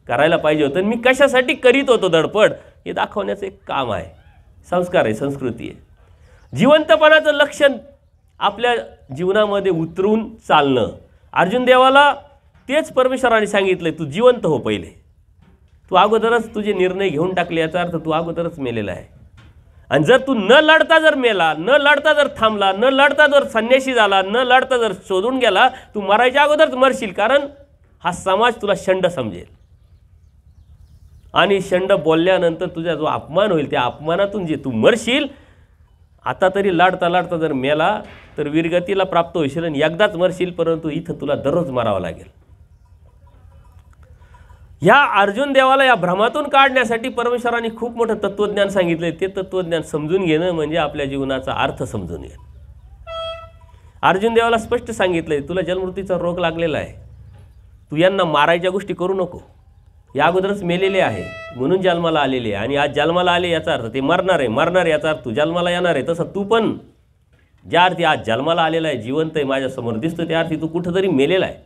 करायला पाहिजे होतं, मी कशासाठी करीत होतो धडपड, हे दाखवण्याचं एक काम आहे, संस्कार आहे, संस्कृती आहे. जिवंतपणाचं लक्षण आपल्या जीवनामध्ये उतरून चालणं. अर्जुन देवाला तेच परमेश्वराने सांगितलं, तू जिवंत हो पहिले. तू अगोदरच तुझे निर्णय घेऊन टाकले, याचा अर्थ तू अगोदरच मेलेला आहे. आणि जर तू न लढता जर मेला, न लढता जर थांबला, न लढता जर संन्यासी झाला, न लढता जर शोधून गेला, तू मरायच्या अगोदरच मरशील. कारण हा समाज तुला शंड समजेल आणि शंड बोलल्यानंतर तुझा जो अपमान होईल, त्या अपमानातून जे तू मरशील, आता तरी लढता लढता जर मेला तर वीरगतीला प्राप्त होशील आणि एकदाच मरशील, परंतु इथं तुला दररोज मरावं लागेल. ह्या अर्जुन देवाला या भ्रमातून काढण्यासाठी परमेश्वराने खूप मोठं तत्त्वज्ञान सांगितले. ते तत्त्वज्ञान समजून घेणं म्हणजे आपल्या जीवनाचा अर्थ समजून घेणं. अर्जुन देवाला स्पष्ट सांगितलंय, तुला जन्ममृत्यूचा रोग लागलेला आहे, तू यांना मारायच्या गोष्टी करू नको. या अगोदरच मेलेले आहे म्हणून जन्माला आलेले आहे, आणि आज जन्माला आले याचा अर्थ ते मरणार आहे, मरणार याचा अर्थ तू जन्माला येणार आहे. तसं तू पण ज्या अर्थी आज जन्माला आलेला आहे, जिवंत आहे, माझ्यासमोर दिसतो, त्या अर्थी तू कुठंतरी मेलेला आहे.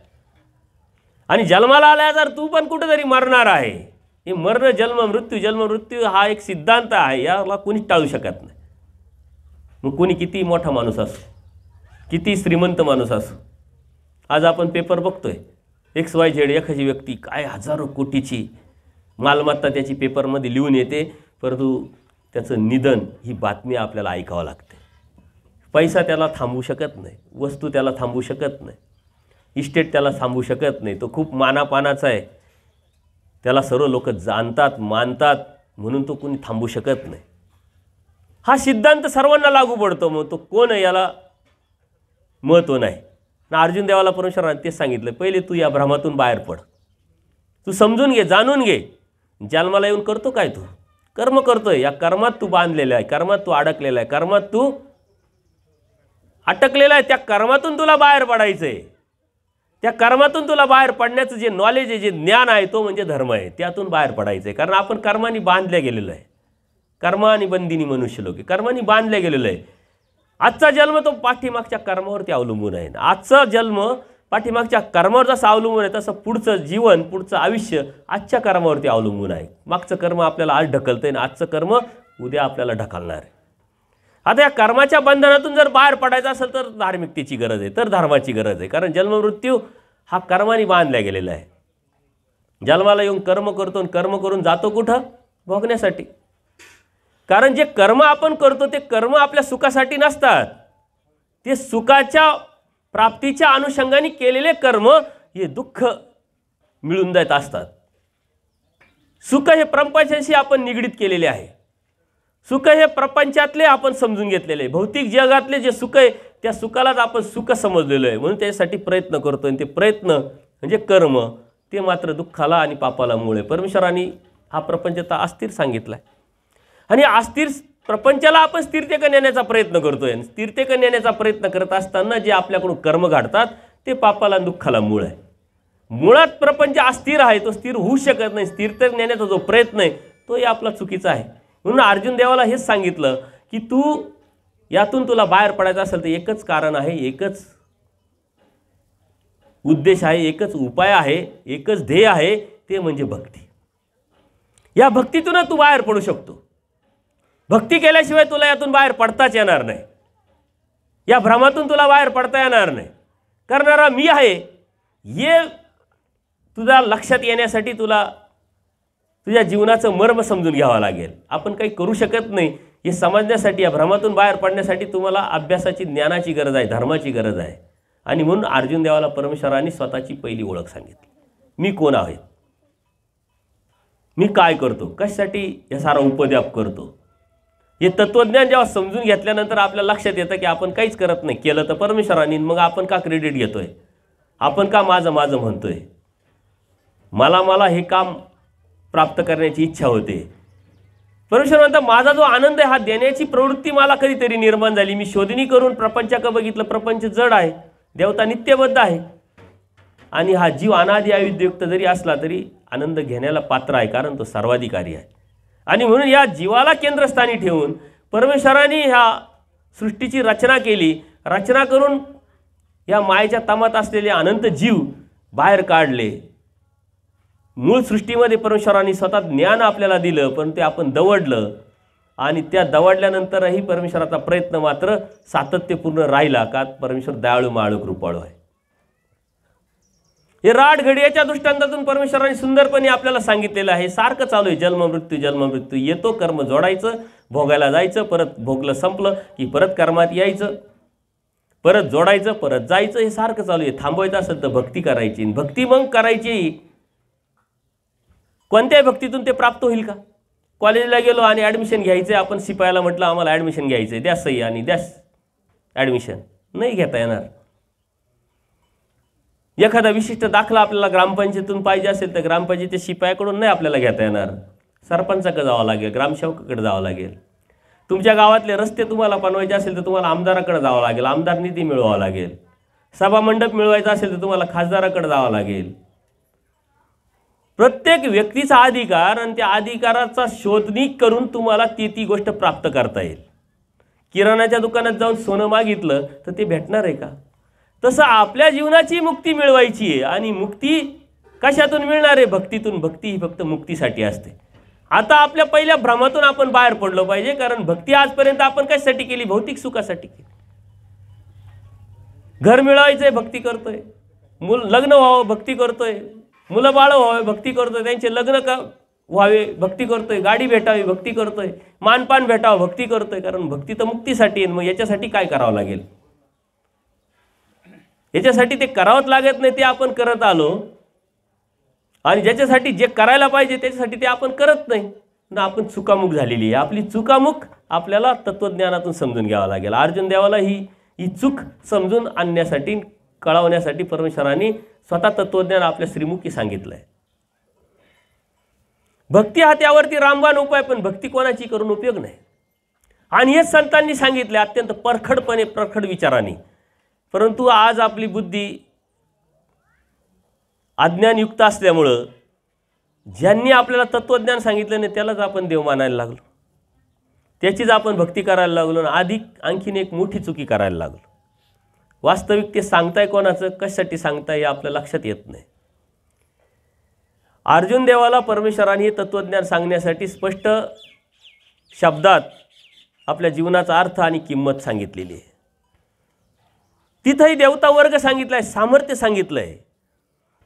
आणि जन्माला आला तर तू पण कुठेतरी मरणार आहे. हे मरण जन्म मृत्यू हा एक सिद्धांत आहे, याला कोणीच टाळू शकत नाही. मग कोणी किती मोठा माणूस असो, किती श्रीमंत माणूस असो. आज आपण पेपर बघतोय, XYZ एखादी व्यक्ती काय हजारो कोटीची मालमत्ता त्याची पेपरमध्ये लिहून येते, परंतु त्याचं निधन ही बातमी आपल्याला ऐकावं लागते. पैसा त्याला थांबवू शकत नाही, वस्तू त्याला थांबवू शकत नाही, इस्टेट त्याला थांबवू शकत नाही. तो खूप मानापानाचा आहे, त्याला सर्व लोक जाणतात, मानतात, म्हणून तो कोणी थांबवू शकत नाही. हा सिद्धांत सर्वांना लागू पडतो. मग तो कोण आहे याला महत्त्व नाही. ना अर्जुन देवाला परमेश्वराने तेच सांगितलं, पहिले तू या भ्रमातून बाहेर पड, तू समजून घे, जाणून घे, जन्माला येऊन करतो काय, तू कर्म करतोय, या कर्मात तू बांधलेला आहे, कर्मात तू अडकलेला आहे, कर्मात तू अटकलेला आहे. त्या कर्मातून तुला बाहेर पडायचं आहे. त्या कर्मातून तुला बाहेर पडण्याचं जे नॉलेज आहे, जे ज्ञान आहे, तो म्हणजे धर्म आहे. त्यातून बाहेर पडायचं आहे. कारण आपण कर्माने बांधल्या गेलेलो आहे. कर्मा आणि बंदिनी मनुष्य लोक, कर्माने बांधल्या गेलेलो आहे. आजचा जन्म तो पाठीमागच्या कर्मावरती अवलंबून आहे. आजचा जन्म पाठीमागच्या कर्मावर जसं अवलंबून आहे, तसं पुढचं जीवन, पुढचं आयुष्य आजच्या कर्मावरती अवलंबून आहे. मागचं कर्म आपल्याला आज ढकलतं आहे, आजचं कर्म उद्या आपल्याला ढकलणार आहे. आता या कर्माच्या बंधनातून जर बाहेर पडायचं असेल तर धार्मिकतेची गरज आहे, तर धर्माची गरज आहे. कारण जन्ममृत्यू हा कर्माने बांधला गेलेला आहे. जन्माला येऊन कर्म करतो आणि कर्म करून जातो कुठं, भोगण्यासाठी. कारण जे कर्म आपण करतो ते कर्म आपल्या सुखासाठी नसतात, ते सुखाच्या प्राप्तीच्या अनुषंगाने केलेले कर्म हे दुःख मिळून देत असतात. सुख हे प्रपंचाशी आपण निगडीत केलेले आहे. सुख हे प्रपंचातले आपण समजून घेतलेले आहे. भौतिक जगातले जे सुख आहे त्या सुखालाच आपण सुख समजलेलं आहे, म्हणून त्यासाठी प्रयत्न करतो. आणि ते प्रयत्न म्हणजे कर्म, ते मात्र दुःखाला आणि पापाला मूळ आहे. परमेश्वराने हा प्रपंच अस्थिर सांगितला आहे आणि अस्थिर प्रपंचाला आपण स्थिरतेकडे नेण्याचा प्रयत्न करतोय. आणि स्थिरतेकडे नेण्याचा प्रयत्न करत असताना जे आपल्याकडून कर्म घडतात ते पापाला आणि दुःखाला मूळ आहे. मुळात प्रपंच अस्थिर आहे, तो स्थिर होऊ शकत नाही. स्थिरतेकडे नेण्याचा जो प्रयत्न आहे तोही आपला चुकीचा आहे. म्हणून अर्जुन देवाला हेच सांगितलं की तू यातून तुला बाहेर पडायचं असेल तर एकच कारण आहे, एकच उद्देश आहे, एकच उपाय आहे, एकच ध्येय आहे, ते म्हणजे भक्ती. या भक्तीतून तू बाहेर पडू शकतो. भक्ती केल्याशिवाय तुला यातून बाहेर पडताच येणार नाही. या भ्रमातून तुला बाहेर पडता येणार नाही. करणारा मी आहे हे तुझ्या लक्षात येण्यासाठी तुला तुझ्या जीवनाचं मर्म समजून घ्यावं लागेल. आपण काही करू शकत नाही हे समजण्यासाठी, या भ्रमातून बाहेर पडण्यासाठी तुम्हाला अभ्यासाची, ज्ञानाची गरज आहे, धर्माची गरज आहे. आणि म्हणून अर्जुन देवाला परमेश्वराने स्वतःची पहिली ओळख सांगितली. मी कोण आहे, मी काय करतो, कशासाठी हे सारा उपद्व्याप करतो. हे तत्त्वज्ञान जेव्हा समजून घेतल्यानंतर आपल्या लक्षात येतं की आपण काहीच करत नाही. केलं तर परमेश्वराने, मग आपण का क्रेडिट घेतोय, आपण का माझं माझं म्हणतोय. मला हे काम प्राप्त करण्याची इच्छा होते. परमेश्वर म्हणतात माझा जो आनंद आहे हा देण्याची प्रवृत्ती मला कधीतरी निर्माण झाली. मी शोधणी करून प्रपंचाकडे बघितलं, प्रपंच जड आहे, देवता नित्यबद्ध आहे आणि हा जीव अनादि आयुष्ययुक्त जरी असला तरी आनंद घेण्याला पात्र आहे, कारण तो सर्वाधिकारी आहे. आणि म्हणून या जीवाला केंद्रस्थानी ठेवून परमेश्वराने ह्या सृष्टीची रचना केली. रचना करून या मायेच्या तामात असलेले अनंत जीव बाहेर काढले. मूळ सृष्टीमध्ये परमेश्वराने स्वतः ज्ञान आपल्याला दिलं, पण ते आपण दवडलं. आणि त्या दवडल्यानंतरही परमेश्वराचा प्रयत्न मात्र सातत्यपूर्ण राहिला, का परमेश्वर दयाळू माळू कृपाळू आहे. हे राट घडियाच्या दृष्टांतातून परमेश्वराने सुंदरपणे आपल्याला सांगितलेलं आहे. सारखं चालू आहे, जन्ममृत्यू जन्ममृत्यू. येतो, कर्म जोडायचं, भोगायला जायचं, परत भोगलं संपलं की परत कर्मात यायचं, परत जोडायचं, परत जायचं. हे सारखं चालू आहे. थांबवायचं असेल तर भक्ती करायची. भक्ती मग करायची कोणत्याही भक्तीतून ते प्राप्त होईल का? कॉलेजला गेलो आणि ॲडमिशन घ्यायचं आहे, आपण शिपायाला म्हटलं आम्हाला ॲडमिशन घ्यायचं आहे, द्या सही आणि द्या ॲडमिशन, नाही घेता येणार. एखादा विशिष्ट दाखला आपल्याला ग्रामपंचायतीतून पाहिजे असेल तर ग्रामपंचायतीच्या शिपायाकडून नाही आपल्याला घेता येणार, सरपंचाकडे जावं लागेल, ग्रामसेवकाकडे जावं लागेल. तुमच्या गावातले रस्ते तुम्हाला बनवायचे असेल तर तुम्हाला आमदाराकडे जावं लागेल, आमदार निधी मिळवावा लागेल. सभामंडप मिळवायचा असेल तर तुम्हाला खासदाराकडे जावं लागेल. प्रत्येक व्यक्तीचा अधिकार आणि त्या अधिकाराचा शोधनिक करून तुम्हाला ती गोष्ट प्राप्त करता येईल. किराणाच्या दुकानात जाऊन सोनं मागितलं तर ते भेटणार आहे का? तसं आपल्या जीवनाची मुक्ती मिळवायची आहे. आणि मुक्ती कशातून मिळणार आहे? भक्तीतून. भक्ती ही फक्त मुक्तीसाठी असते. आता आपल्या पहिल्या भ्रमातून आपण बाहेर पडलो पाहिजे, कारण भक्ती आजपर्यंत आपण कशासाठी केली? भौतिक सुखासाठी केली. घर मिळवायचंय, भक्ती करतोय. लग्न व्हावं, भक्ती करतोय. मुलं बाळ व्हावे, भक्ती करतोय. त्यांचे लग्न व्हावे, भक्ती करतोय. गाडी भेटावी, भक्ती करतोय. मानपान भेटावं, भक्ती करतोय. कारण भक्ती तर मुक्तीसाठी आहे. मग याच्यासाठी काय करावं लागेल? याच्यासाठी ते करावंच लागत नाही, ते आपण करत आलो. आणि ज्याच्यासाठी जे करायला पाहिजे त्याच्यासाठी ते आपण करत नाही, ना आपण चुकामुक झालेली आहे. आपली चुकामुक आपल्याला तत्त्वज्ञानातून समजून घ्यावं लागेल. अर्जुन देवाला ही चूक समजून आणण्यासाठी, कळवण्यासाठी परमेश्वराने स्वतः तत्त्वज्ञान आपल्या श्रीमुखी सांगितलं आहे. भक्ती हा त्यावरती रामबाण उपाय, पण भक्ती कोणाची करून उपयोग नाही. आणि हेच संतांनी सांगितले अत्यंत परखडपणे, प्रखड विचाराने. परंतु आज आपली बुद्धी अज्ञानयुक्त असल्यामुळं ज्यांनी आपल्याला तत्त्वज्ञान सांगितलं नाही त्यालाच आपण देव मानायला लागलो, त्याचीच आपण भक्ती करायला लागलो आणि आणखीन एक मोठी चुकी करायला लागलो. वास्तविक ते सांगताय कोणाचं, कशासाठी सांगताय हे आपल्या लक्षात येत नाही. अर्जुन देवाला परमेश्वराने हे तत्त्वज्ञान सांगण्यासाठी स्पष्ट शब्दात आपल्या जीवनाचा अर्थ आणि किंमत सांगितलेली आहे. तिथंही देवता वर्ग सांगितला आहे, सामर्थ्य सांगितलं आहे.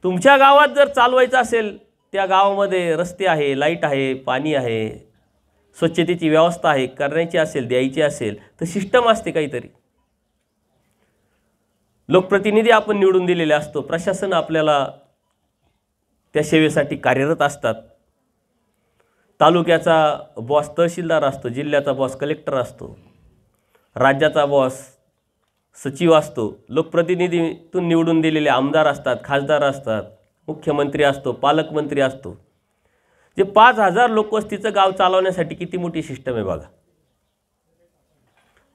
तुमच्या गावात जर चालवायचं असेल, त्या गावामध्ये रस्ते आहे, लाईट आहे, पाणी आहे, स्वच्छतेची व्यवस्था आहे, करण्याची असेल, द्यायची असेल तर सिस्टम असते काहीतरी. लोकप्रतिनिधी आपण निवडून दिलेले असतो, प्रशासन आपल्याला त्या सेवेसाठी कार्यरत असतात. तालुक्याचा बॉस तहसीलदार असतो, जिल्ह्याचा बॉस कलेक्टर असतो, राज्याचा बॉस सचिव असतो, लोकप्रतिनिधीतून निवडून दिलेले आमदार असतात, खासदार असतात, मुख्यमंत्री असतो, पालकमंत्री असतो. जे 5000 लोकवस्तीचं गाव चालवण्यासाठी किती मोठी सिस्टम आहे बघा.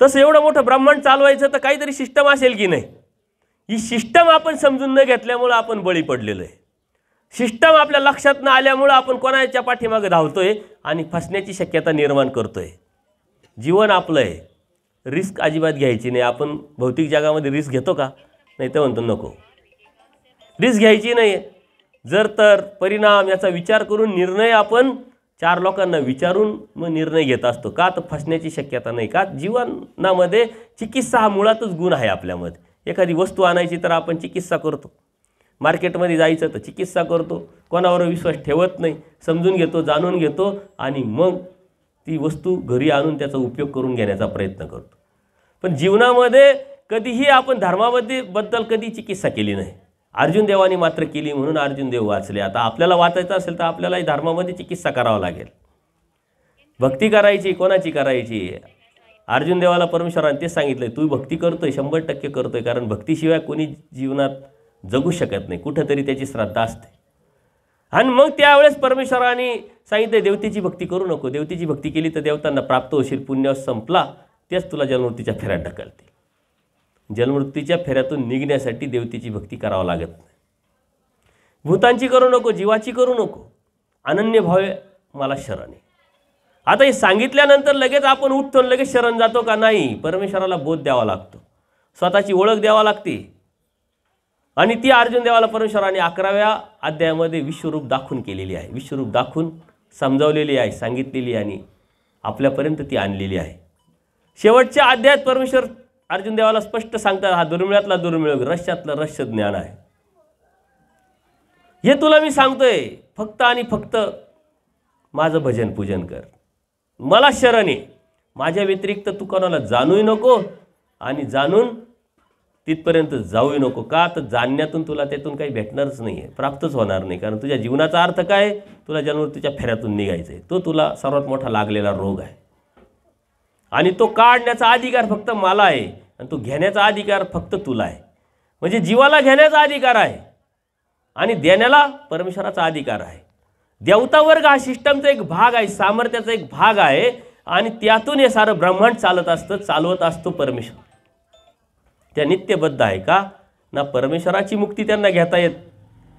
तसं एवढं मोठं ब्रह्मांड चालवायचं तर काहीतरी सिस्टम असेल की नाही. ही सिस्टम आपण समजून न घेतल्यामुळं आपण बळी पडलेलो आहे. सिस्टम आपल्या लक्षात न आल्यामुळं आपण कोणाच्या पाठीमागे धावतोय आणि फसण्याची शक्यता निर्माण करतोय. जीवन आपलं आहे, रिस्क अजिबात घ्यायची नाही. आपण भौतिक जगामध्ये रिस्क घेतो का? नाही तर म्हणतो नको, रिस्क घ्यायची नाही. जर तर परिणाम याचा विचार करून निर्णय आपण 4 लोकांना विचारून मग निर्णय घेत असतो. का? तर फसण्याची शक्यता नाही. का? जीवनामध्ये चिकित्सा हा मुळातच गुण आहे आपल्यामध्ये. एखादी वस्तू आणायची तर आपण चिकित्सा करतो, मार्केटमध्ये जायचं तर चिकित्सा करतो, कोणावर विश्वास ठेवत नाही, समजून घेतो, जाणून घेतो आणि मग ती वस्तू घरी आणून त्याचा उपयोग करून घेण्याचा प्रयत्न करतो. पण जीवनामध्ये कधीही आपण धर्माबद्दल कधी चिकित्सा केली नाही. अर्जुन देवाने मात्र केली, म्हणून अर्जुन देव वाचले. आता आपल्याला वाचायचं असेल तर आपल्यालाही धर्मामध्ये चिकित्सा करावं लागेल. भक्ती करायची, कोणाची करायची? अर्जुन देवाला परमेश्वराने तेच सांगितलं, तू भक्ती करतोय, 100% करतोय. कारण भक्तीशिवाय कोणी जीवनात जगू शकत नाही, कुठंतरी त्याची श्रद्धा असते. आणि मग त्यावेळेस परमेश्वराने सांगितलं, देवतेची भक्ती करू नको. देवतेची भक्ती केली तर देवतांना प्राप्त होशील, पुण्य संपला तेच तुला जन्ममृत्यूच्या फेऱ्यात ढकलतील. जन्ममृत्यूच्या फेऱ्यातून निघण्यासाठी देवतेची भक्ती करावं लागत नाही. भूतांची करू नको, जीवाची करू नको, अनन्य भावे मला शरण आहे. आता हे सांगितल्यानंतर लगेच आपण उठतो, लगेच शरण जातो का? नाही. परमेश्वराला बोध द्यावा लागतो, स्वतःची ओळख द्यावा लागते. आणि ती अर्जुन देवाला परमेश्वराने 11व्या अध्यायामध्ये विश्वरूप दाखवून केलेली आहे, विश्वरूप दाखवून समजावलेली आहे, सांगितलेली आणि आपल्यापर्यंत ती आणलेली आहे. शेवटच्या अध्यायात परमेश्वर अर्जुन देवाला स्पष्ट सांगतात, हा दुर्मिळातला दुर्मिळ, रहस्यातलं रहस्य ज्ञान आहे. हे तुला मी सांगतोय, फक्त आणि फक्त माझं भजन पूजन कर, मला शरण आहे. माझ्या व्यतिरिक्त तू कोणाला जाणूही नको आणि जाणून तिथपर्यंत जाऊही नको. का? तर जाणण्यातून तुला त्यातून काही भेटणारच नाही आहे, प्राप्तच होणार नाही. कारण तुझ्या जीवनाचा अर्थ काय? तुला जन्ममृत्यूच्या फेऱ्यातून निघायचं आहे. तो तुला सर्वात मोठा लागलेला रोग आहे आणि तो काढण्याचा अधिकार फक्त मला आहे आणि तो घेण्याचा अधिकार फक्त तुला आहे. म्हणजे जीवाला घेण्याचा अधिकार आहे आणि देण्याला परमेश्वराचा अधिकार आहे. देवता वर्ग हा सिस्टमचा एक भाग आहे, सामर्थ्याचा एक भाग आहे आणि त्यातून हे सारं ब्रह्मांड चालत असतं, चालवत असतो परमेश्वर. त्या नित्यबद्ध आहे. का? ना परमेश्वराची मुक्ती त्यांना घेता येत,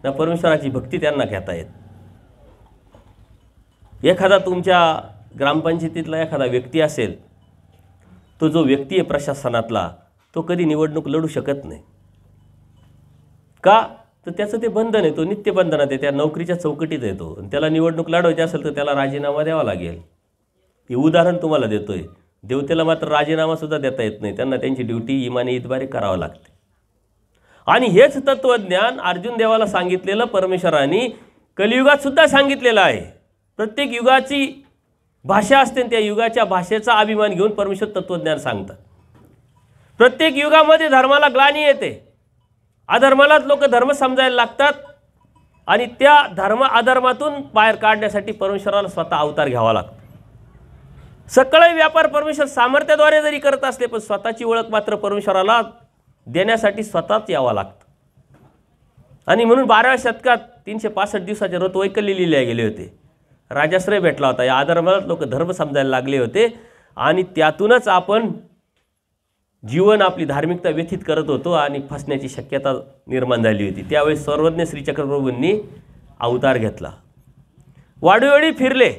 ना परमेश्वराची भक्ती त्यांना घेता येत. एखादा तुमच्या ग्रामपंचायतीतला एखादा व्यक्ती असेल, तो जो व्यक्ती आहे प्रशासनातला, तो कधी निवडणूक लढू शकत नाही. का? तर त्याचं ते बंधन आहे, तो नित्य बंधनात आहे, त्या नोकरीच्या चौकटीत येतो. आणि त्याला निवडणूक लढवायची असेल तर त्याला राजीनामा द्यावा लागेल. हे उदाहरण तुम्हाला देतोय. देवतेला मात्र राजीनामासुद्धा देता येत नाही, त्यांना त्यांची ड्युटी इमानी इतबारी करावं लागते. आणि हेच तत्त्वज्ञान अर्जुन देवाला सांगितलेलं परमेश्वराने कलियुगात सुद्धा सांगितलेलं आहे. प्रत्येक युगाची भाषा असते, त्या युगाच्या भाषेचा अभिमान घेऊन परमेश्वर तत्त्वज्ञान सांगतात. प्रत्येक युगामध्ये धर्माला ग्लानी येते, अधर्मालाच लोक धर्म समजायला लागतात आणि त्या धर्म अधर्मातून बाहेर काढण्यासाठी परमेश्वराला स्वतः अवतार घ्यावा लागतो. सगळे व्यापार परमेश्वर सामर्थ्याद्वारे जरी करत असले, पण स्वतःची ओळख मात्र परमेश्वराला देण्यासाठी स्वतःच यावं लागतं. आणि म्हणून 12व्या शतकात 365 दिवसाचे व्रत वैकल्य लिहिले गेले होते. राजाश्रय भेटला होता. या अधर्मालाच लोक धर्म समजायला लागले होते आणि त्यातूनच आपण जीवन आपली धार्मिकता व्यथित करत होतो आणि फसण्याची शक्यता निर्माण झाली होती. त्यावेळेस सर्वज्ञ श्री चक्रप्रभूंनी अवतार घेतला, वाडोवेळी फिरले,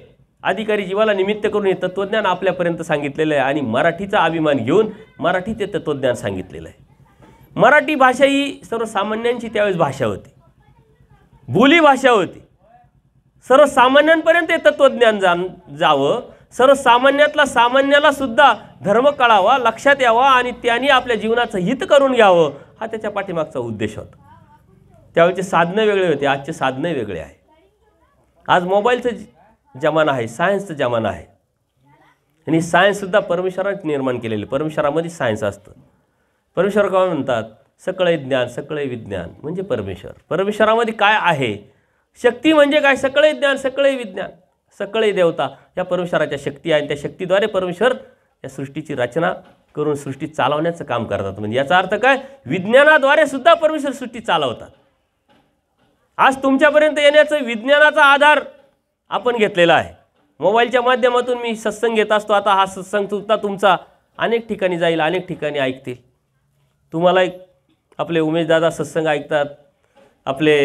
अधिकारी जीवाला निमित्त करून हे तत्त्वज्ञान आपल्यापर्यंत सांगितलेलं आहे आणि मराठीचा अभिमान घेऊन मराठीत ते तत्त्वज्ञान सांगितलेलं आहे. मराठी भाषा ही सर्वसामान्यांची त्यावेळेस भाषा होती, बोली भाषा होती. सर्वसामान्यांपर्यंत हे तत्त्वज्ञान जावं, सर्वसामान्यातला सामान्याला सुद्धा धर्म कळावा, लक्षात यावा आणि त्यांनी आपल्या जीवनाचं हित करून घ्यावं, हा त्याच्या पाठीमागचा उद्देश होता. त्यावेळेचे साधनं वेगळे होते, आजचे साधनं वेगळे आहे. आज मोबाईलचं जमाना आहे, सायन्सचं जमाना आहे आणि सायन्ससुद्धा परमेश्वराने निर्माण केलेले. परमेश्वरामध्ये सायन्स असतं. परमेश्वर काय म्हणतात? सकळे ज्ञान सकळे विज्ञान म्हणजे परमेश्वर. परमेश्वरामध्ये काय आहे? शक्ती म्हणजे काय? सकळे ज्ञान सकळे विज्ञान, सकळे देवता या परमेश्वराच्या शक्ती आहे आणि त्या शक्तीद्वारे परमेश्वर या सृष्टीची रचना करून सृष्टी चालवण्याचं काम करतात. म्हणजे याचा अर्थ काय? विज्ञानाद्वारे सुद्धा परमेश्वर सृष्टी चालवतात. आज तुमच्यापर्यंत येण्याचं विज्ञानाचा आधार आपण घेतलेला आहे. मोबाईलच्या माध्यमातून मी सत्संग घेत असतो. आता हा सत्संग सुद्धा तुमचा अनेक ठिकाणी जाईल, अनेक ठिकाणी ऐकतील. तुम्हाला आपले उमेशदादा सत्संग ऐकतात, आपले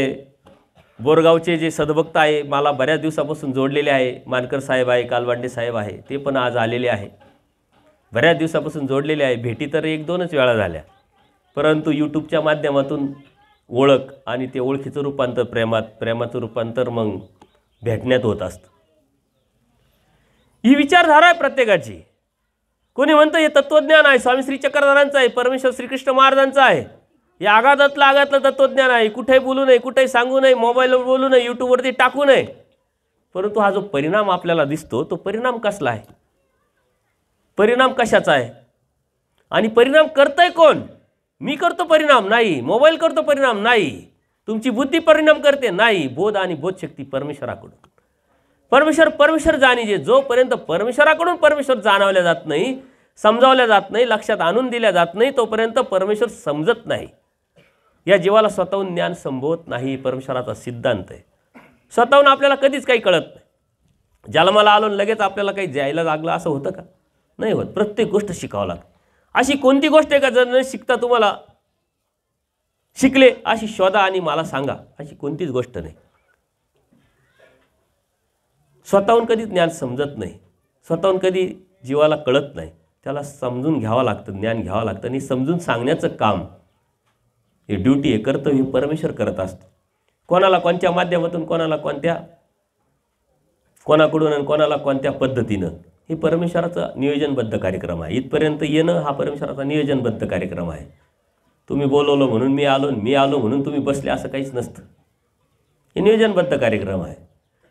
बोरगावचे जे सद्भक्त आहे, मला बऱ्याच दिवसापासून जोडलेले आहे, मानकर साहेब आहे, कालवांडे साहेब आहे, ते पण आज आलेले आहे. बऱ्याच दिवसापासून जोडलेले आहे. भेटी तर 1-2च वेळा झाल्या, परंतु यूट्यूबच्या माध्यमातून ओळख आणि ते ओळखीचं रूपांतर प्रेमात, प्रेमाचं रूपांतर मग भेटण्यात होत असतं. ही विचारधारा आहे प्रत्येकाची. कोणी म्हणतं हे तत्त्वज्ञान आहे, स्वामी श्री चक्रधरांचं आहे, परमेश्वर श्रीकृष्ण महाराजांचं आहे, हे आगाधातलं तत्त्वज्ञान आहे, कुठेही बोलू नये, कुठेही सांगू नये, मोबाईलवर बोलू नये, यूट्यूबवरती टाकू नये. परंतु हा जो परिणाम आपल्याला दिसतो तो परिणाम कसला आहे? परिणाम कशाचा आहे? आणि परिणाम करतंय कोण? मी करतो परिणाम? नाही. मोबाईल करतो परिणाम? नाही. तुमची बुद्धी परिणाम करते? नाही. बोध आणि बोधशक्ती परमेश्वराकडून. परमेश्वर जाणीजे. जोपर्यंत परमेश्वराकडून परमेश्वर जाणवल्या जात नाही, समजावल्या जात नाही, लक्षात आणून दिल्या जात नाही, तोपर्यंत परमेश्वर समजत नाही. या जीवाला स्वतःहून ज्ञान संभवत नाही, परमेश्वराचा सिद्धांत आहे. स्वतःहून आपल्याला कधीच काही कळत नाही. जन्माला आलो लगेच आपल्याला काही जायला लागलं असं होतं का? नाही होत. प्रत्येक गोष्ट शिकावं लागतं. अशी कोणती गोष्ट आहे का जर न शिकता तुम्हाला शिकले अशी शोधा आणि मला सांगा, अशी कोणतीच गोष्ट नाही. स्वतःहून कधी ज्ञान समजत नाही, स्वतःहून कधी जीवाला कळत नाही. त्याला समजून घ्यावं लागतं, ज्ञान घ्यावं लागतं. आणि समजून सांगण्याचं काम, हे ड्युटी, हे कर्तव्य परमेश्वर करत असतो. कोणाला कोणत्या माध्यमातून, कोणाकडून आणि कोणाला कोणत्या पद्धतीनं, हे परमेश्वराचा नियोजनबद्ध कार्यक्रम आहे. इथपर्यंत येणं हा परमेश्वराचा नियोजनबद्ध कार्यक्रम आहे. तुम्ही बोलवलं म्हणून मी आलो म्हणून तुम्ही बसले असं काहीच नसतं. हे नियोजनबद्ध कार्यक्रम आहे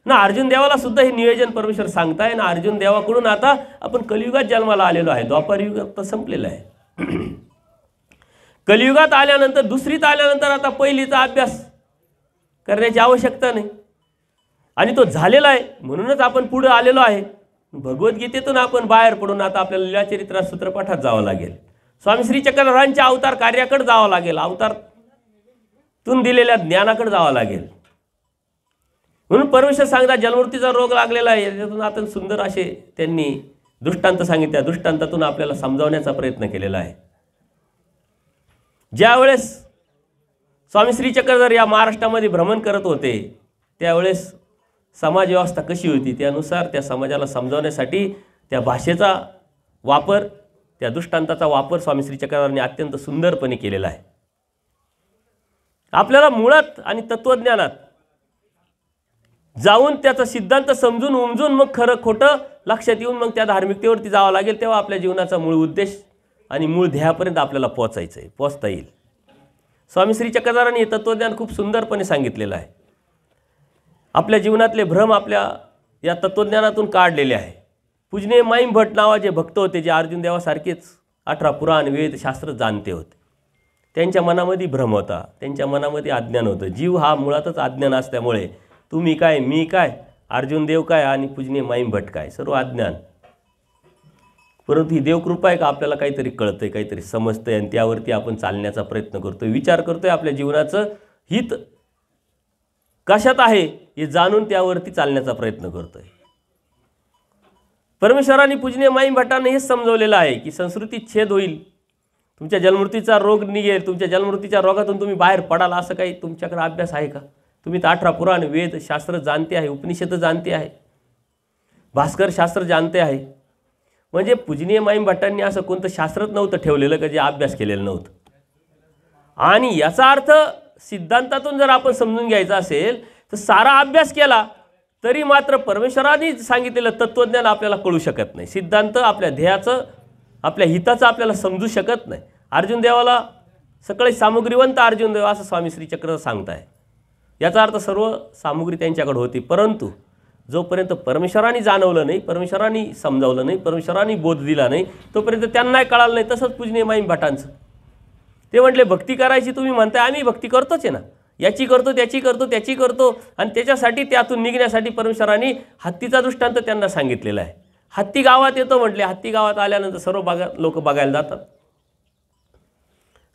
ना. अर्जुन देवाला सुद्धा हे नियोजन परमेश्वर सांगताय ना. अर्जुन देवाकडून आता आपण कलियुगात जन्माला आलेलो आहे. द्वापार युग आता संपलेलं आहे. कलियुगात आल्यानंतर, दुसरीत आल्यानंतर आता पहिलीचा अभ्यास करण्याची आवश्यकता नाही. आणि तो झालेला आहे म्हणूनच आपण पुढे आलेलो आहे. भगवद्गीतेतून आपण बाहेर पडून आता आपल्याला लीळाचरित्रात सूत्रपाठात जावं लागेल. स्वामी श्री चक्रधरांच्या अवतार कार्याकडे जावं लागेल. अवतारातून दिलेल्या ज्ञानाकडे जावं लागेल. म्हणून परमेश्वर सांगता जन्ममृत्यूचा रोग लागलेला आहे. याच्यातून आता सुंदर असे त्यांनी दृष्टांत सांगितल्या. दृष्टांतातून आपल्याला समजावण्याचा प्रयत्न केलेला आहे. ज्यावेळेस स्वामी श्री चक्रधर या महाराष्ट्रामध्ये भ्रमण करत होते, त्यावेळेस समाज व्यवस्था कशी होती त्यानुसार त्या समाजाला समजावण्यासाठी त्या भाषेचा वापर, त्या दृष्टांताचा वापर स्वामी श्री चक्रधरांनी अत्यंत सुंदरपणे केलेला आहे. आपल्याला मुळात आणि तत्त्वज्ञानात जाऊन त्याचा सिद्धांत समजून उमजून मग खरं खोटं लक्षात येऊन मग त्या धार्मिकतेवरती जावं लागेल. तेव्हा आपल्या जीवनाचा मूळ उद्देश आणि मूळ ध्येयापर्यंत आपल्याला पोहोचता येईल. स्वामी श्री चक्रधरांनी हे तत्त्वज्ञान खूप सुंदरपणे सांगितलेलं आहे. आपल्या जीवनातले भ्रम आपल्या या तत्त्वज्ञानातून काढलेले आहे. पूजनीय माईम भट नावाचे भक्त होते, जे अर्जुन देवासारखेच 18 पुराण वेद शास्त्र जाणते होते. त्यांच्या मनामध्ये भ्रम होता, त्यांच्या मनामध्ये अज्ञान होतं. जीव हा मुळातच अज्ञान असल्यामुळे तुम्ही काय, मी काय, अर्जुन देव काय आणि पूजनीय माईम भट काय, सर्व अज्ञान. परंतु ही देवकृपा आहे का आपल्याला काहीतरी कळतंय, काहीतरी समजतंय आणि त्यावरती आपण चालण्याचा प्रयत्न करतोय, विचार करतोय. आपल्या जीवनाचं हित कशात आहे हे जाणून त्यावरती चालण्याचा प्रयत्न करतोय. परमेश्वराने पूजनीय माईम भटांना हेच समजवलेलं आहे की संस्कृतीत छेद होईल, तुमच्या जन्ममृत्यूचा रोग निघेल, तुमच्या जन्ममृत्यूच्या रोगातून तुम्ही बाहेर पडाल. असं काही तुमच्याकडे अभ्यास आहे का? तुम्ही तर 18 पुराण वेद शास्त्र जाणते आहे, उपनिषद जाणते आहे, भास्कर शास्त्र जाणते आहे. म्हणजे पूजनीय माईम भट्टांनी असं कोणतं शास्त्रच नव्हतं ठेवलेलं का जे अभ्यास केलेलं नव्हतं. आणि याचा अर्थ सिद्धांतातून जर आपण समजून घ्यायचा असेल तर सारा अभ्यास केला तरी मात्र परमेश्वराने सांगितलेलं तत्त्वज्ञान आपल्याला कळू शकत नाही. सिद्धांत आपल्या ध्येयाचं, आपल्या हिताचं आपल्याला समजू शकत नाही. अर्जुन देवाला सगळे सामुग्रीवंत अर्जुन देव असं स्वामी श्री चक्रधर सांगताय. याचा अर्थ सर्व सामुग्री त्यांच्याकडे होती, परंतु जोपर्यंत परमेश्वराने जाणवलं नाही, परमेश्वराने समजावलं नाही, परमेश्वराने बोध दिला नाही, तोपर्यंत त्यांनाही कळालं नाही. तसंच पूजनीय माईम भटांचं ते म्हटले भक्ती करायची तुम्ही म्हणताय, आम्ही भक्ती करतोच आहे ना, याची करतो, त्याची करतो, त्याची करतो. आणि त्याच्यासाठी त्यातून निघण्यासाठी परमेश्वराने हत्तीचा दृष्टांत त्यांना सांगितलेला आहे. हत्ती गावात येतो म्हटले. हत्ती गावात आल्यानंतर सर्व लोक बघायला जातात.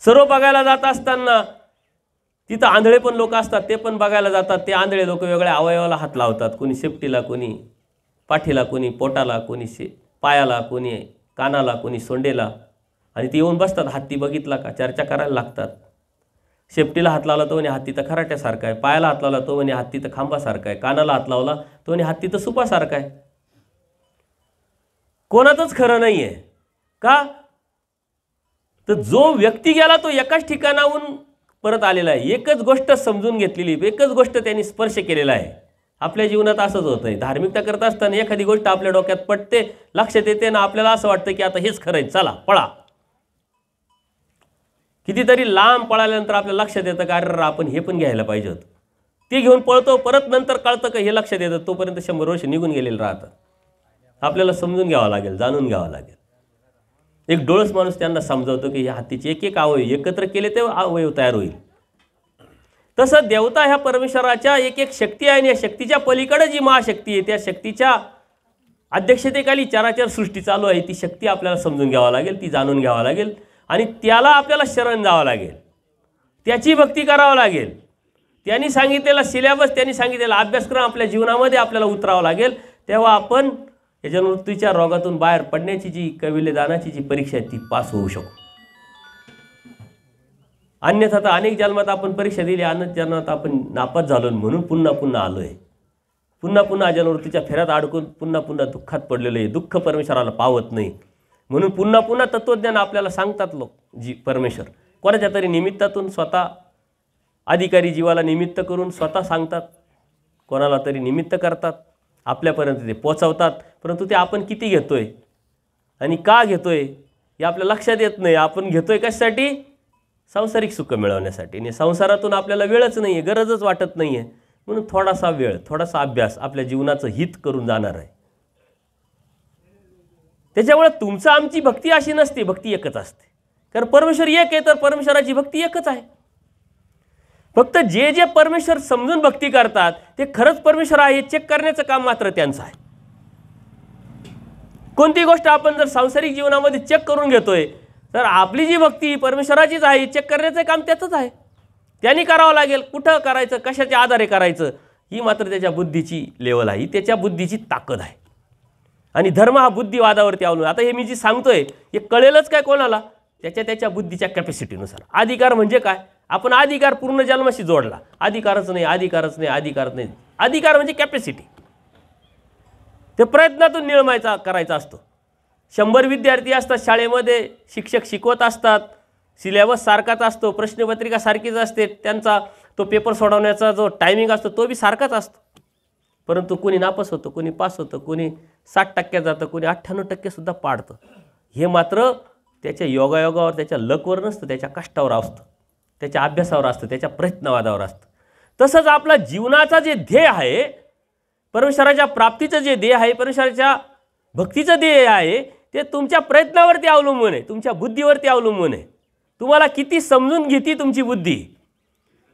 सर्व बघायला जात असताना तिथं आंधळे पण लोक असतात, ते पण बघायला जातात. ते आंधळे लोक वेगळ्या अवयवाला हात लावतात, कोणी शेपटीला, कोणी पाठीला, कोणी पोटाला, कोणी पायाला, कोणी कानाला, कोणी सोंडेला. आणि ते येऊन बसतात. हत्ती बघितला का चर्चा करायला लागतात. शेपटीला हात लावला तो म्हणे हत्ती तर खराट्यासारखा आहे, पायाला हात लावला तो म्हणे हत्ती तर खांबासारखा आहे, कानाला हात लावला तो म्हणे हत्ती तर सुपासारखा आहे. कोणाचंच खरं नाही आहे का? तर जो व्यक्ती गेला तो एकाच ठिकाणाहून परत आलेला आहे. एकच गोष्ट समजून घेतलेली, एकच गोष्ट त्यांनी स्पर्श केलेला आहे. आपल्या जीवनात असंच होतं आहे. धार्मिकता करत असताना एखादी गोष्ट आपल्या डोक्यात पडते, लक्षात येते ना, आपल्याला असं वाटतं की आता हेच खरं आहे, चला पळा. कितीतरी लांब पळाल्यानंतर आपल्या लक्षात येतं का अरे आपण हे पण घ्यायला पाहिजे होतं. ते घेऊन पळतो, परत नंतर कळतं का हे लक्षात येतं. तोपर्यंत 100 वर्ष निघून गेलेलं राहतं. आपल्याला समजून घ्यावं लागेल, जाणून घ्यावं लागेल. एक डोळस माणूस त्यांना समजावतो की ह्या हत्तीचे एक एक अवयव एकत्र केले तेव्हा अवयव तयार होईल. तसं देवता ह्या परमेश्वराच्या एक एक शक्ती आहे आणि या शक्तीच्या पलीकडे जी महाशक्ती आहे, त्या शक्तीच्या अध्यक्षतेखाली चराचर सृष्टी चालू आहे. ती शक्ती आपल्याला समजून घ्यावं लागेल, ती जाणून घ्यावं लागेल आणि त्याला आपल्याला शरण जावं लागेल, त्याची भक्ती करावं लागेल. त्यांनी सांगितलेला सिलेबस, त्यांनी सांगितलेला अभ्यासक्रम आपल्या जीवनामध्ये आपल्याला उतरावा लागेल. तेव्हा आपण या जन्ममृत्यूच्या रोगातून बाहेर पडण्याची जी कविलेदानाची जी परीक्षा आहे ती पास होऊ शकू. अन्यथा तर अनेक जन्मात आपण परीक्षा दिली, अनेक जन्मात आपण नापास झालो म्हणून पुन्हा पुन्हा आलो आहे. पुन्हा पुन्हा जन्मवृत्तीच्या फेऱ्यात अडकून पुन्हा पुन्हा दुःखात पडलेलं आहे. दुःख परमेश्वराला पावत नाही म्हणून पुन्हा पुन्हा तत्त्वज्ञान आपल्याला सांगतात लोक. परमेश्वर कोणाच्या तरी निमित्तातून स्वतः अधिकारी जीवाला निमित्त करून स्वतः सांगतात, कोणाला तरी निमित्त करतात, आपल्यापर्यंत ते पोचवतात. परंतु ते आपण किती घेतोय आणि का घेतोय हे आपल्या लक्षात येत नाही. आपण घेतोय कशासाठी? सांसारिक सुख मिळवण्यासाठी. आणि संसारातून आपल्याला वेळच नाही आहे, गरजच वाटत नाही आहे. म्हणून थोडासा वेळ, थोडासा अभ्यास आपल्या जीवनाचं हित करून जाणार आहे. त्याच्यामुळे तुमचं आमची भक्ती अशी नसते, भक्ती एकच असते. कारण परमेश्वर एक आहे तर परमेश्वराची भक्ती एकच आहे. फक्त जे जे परमेश्वर समजून भक्ती करतात ते खरंच परमेश्वर आहे चेक करण्याचं काम मात्र त्यांचं आहे. कोणती गोष्ट आपण जर सांसारिक जीवनामध्ये चेक करून घेतोय तर आपली जी भक्ती परमेश्वराचीच आहे चेक करण्याचं काम त्याचंच आहे. त्यांनी करावं लागेल. कुठं करायचं, कशाच्या आधारे करायचं, ही मात्र त्याच्या बुद्धीची लेवल आहे, ही त्याच्या बुद्धीची ताकद आहे. आणि धर्म हा बुद्धिवादावरती अवलंबून. आता हे मी जी सांगतोय हे कळेलच काय कोणाला? त्याच्या बुद्धीच्या कॅपॅसिटीनुसार. अधिकार म्हणजे काय? आपण अधिकार पूर्ण जन्माशी जोडला. अधिकारच नाही, अधिकारच नाही, अधिकारच नाही. अधिकार म्हणजे कॅपॅसिटी. ते प्रयत्नातून निर्मायचा करायचा असतो. 100 विद्यार्थी असतात शाळेमध्ये, शिक्षक शिकवत असतात, सिलेबस सारखाच असतो, प्रश्नपत्रिका सारखीच असते, त्यांचा तो पेपर सोडवण्याचा जो टायमिंग असतो तो बी सारखाच असतो. परंतु कोणी नापास होतं, कोणी पास होतं, कोणी 60% जातं, कोणी 98% सुद्धा पाडतं. हे मात्र त्याच्या योगायोगावर, त्याच्या लकवर नसतं, त्याच्या कष्टावर असतं, त्याच्या अभ्यासावर असतं, त्याच्या प्रयत्नवादावर असतं. तसंच आपला जीवनाचा जे ध्येय आहे, परमेश्वराच्या प्राप्तीचं जे ध्येय आहे, परमेश्वराच्या भक्तीचं ध्येय आहे, ते तुमच्या प्रयत्नावरती अवलंबून आहे, तुमच्या बुद्धीवरती अवलंबून आहे. तुम्हाला किती समजून घेते तुमची बुद्धी,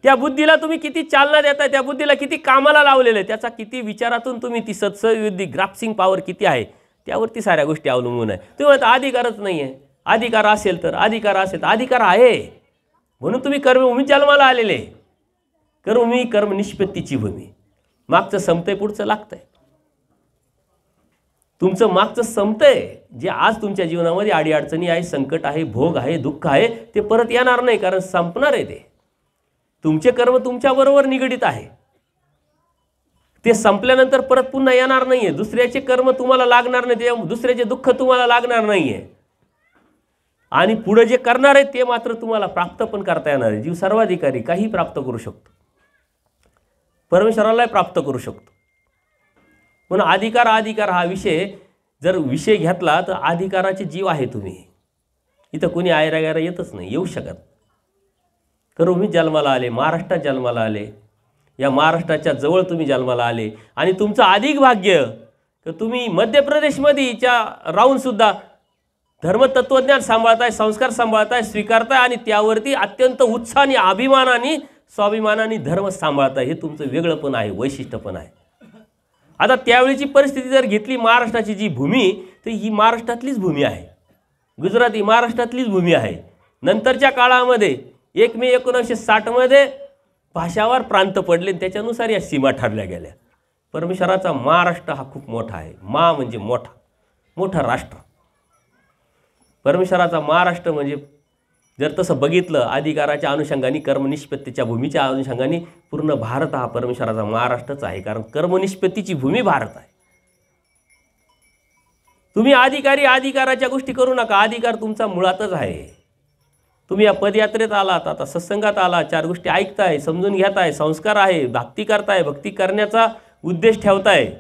त्या बुद्धीला तुम्ही किती चालना देताय, त्या बुद्धीला किती कामाला लावलेलं आहे, त्याचा किती विचारातून तुम्ही ती सत्सविधी ग्रास्पिंग पॉवर किती आहे, त्यावरती साऱ्या गोष्टी अवलंबून आहे. तुम्ही म्हणता अधिकारच नाही आहे. अधिकार असेल तर, अधिकार असेल तर, अधिकार आहे म्हणून तुम्ही कर्मभूमी जन्माला आलेले. कर्मभूमी कर्म निष्पत्तीची भूमी. मागचं संपतंय, पुढचं लागतंय. तुमचं मागचं संपतंय. जे आज तुमच्या जीवनामध्ये अडीअडचणी आहे, संकट आहे, भोग आहे, दुःख आहे, ते परत येणार नाही, कारण संपणार आहे ते. तुमचे कर्म तुमच्याबरोबर निगडीत आहे, ते संपल्यानंतर परत पुन्हा येणार नाही आहे. दुसऱ्याचे कर्म तुम्हाला लागणार नाही, दुसऱ्याचे दुःख तुम्हाला लागणार नाही आहे. आणि पुढे जे करणार आहे ते मात्र तुम्हाला प्राप्त पण करता येणार आहे. जीव सर्वाधिकारी काही प्राप्त करू शकतो, परमेश्वरालाही प्राप्त करू शकतो. म्हणून अधिकार अधिकार हा विषय जर विषय घेतला तर अधिकाराचे जीव आहे तुम्ही. इथं कोणी आयरागायरा येतच नाही, येऊ शकत. कर्मभूमीत जन्माला आले, महाराष्ट्रात जन्माला आले, या महाराष्ट्राच्या जवळ तुम्ही जन्माला आले. आणि तुमचं अधिक भाग्य तर तुम्ही मध्य प्रदेशमध्ये राहूनसुद्धा धर्मतत्वज्ञान सांभाळताय, संस्कार सांभाळताय, स्वीकारताय आणि त्यावरती अत्यंत उत्साहाने, अभिमानाने, स्वाभिमानाने धर्म सांभाळताय. हे तुमचं वेगळं पण आहे, वैशिष्ट्य पण आहे. आता त्यावेळीची परिस्थिती जर घेतली, महाराष्ट्राची जी भूमी, तर ही महाराष्ट्रातलीच भूमी आहे. गुजरात ही महाराष्ट्रातलीच भूमी आहे. नंतरच्या काळामध्ये 1 मे 1960 भाषावर प्रांत पडले, त्याच्यानुसार या सीमा ठरल्या गेल्या. परमेश्वराचा महाराष्ट्र हा खूप मोठा आहे. म्हणजे मोठा राष्ट्र. परमेश्वराचा महाराष्ट्र म्हणजे जर तसं बघितलं अधिकाराच्या अनुषंगाने, कर्मनिष्पत्तीच्या भूमीच्या अनुषंगाने, पूर्ण भारत हा परमेश्वराचा महाराष्ट्रच आहे. कारण कर्मनिष्पत्तीची भूमी भारत आहे. तुम्ही अधिकाराच्या गोष्टी करू नका. अधिकार तुमचा मुळातच आहे. तुम्ही या पदयात्रेत आलात, आता सत्संगात आला, 4 गोष्टी ऐकताय, समजून घेताय, संस्कार आहे, भक्ती करताय, भक्ती करण्याचा उद्देश ठेवताय.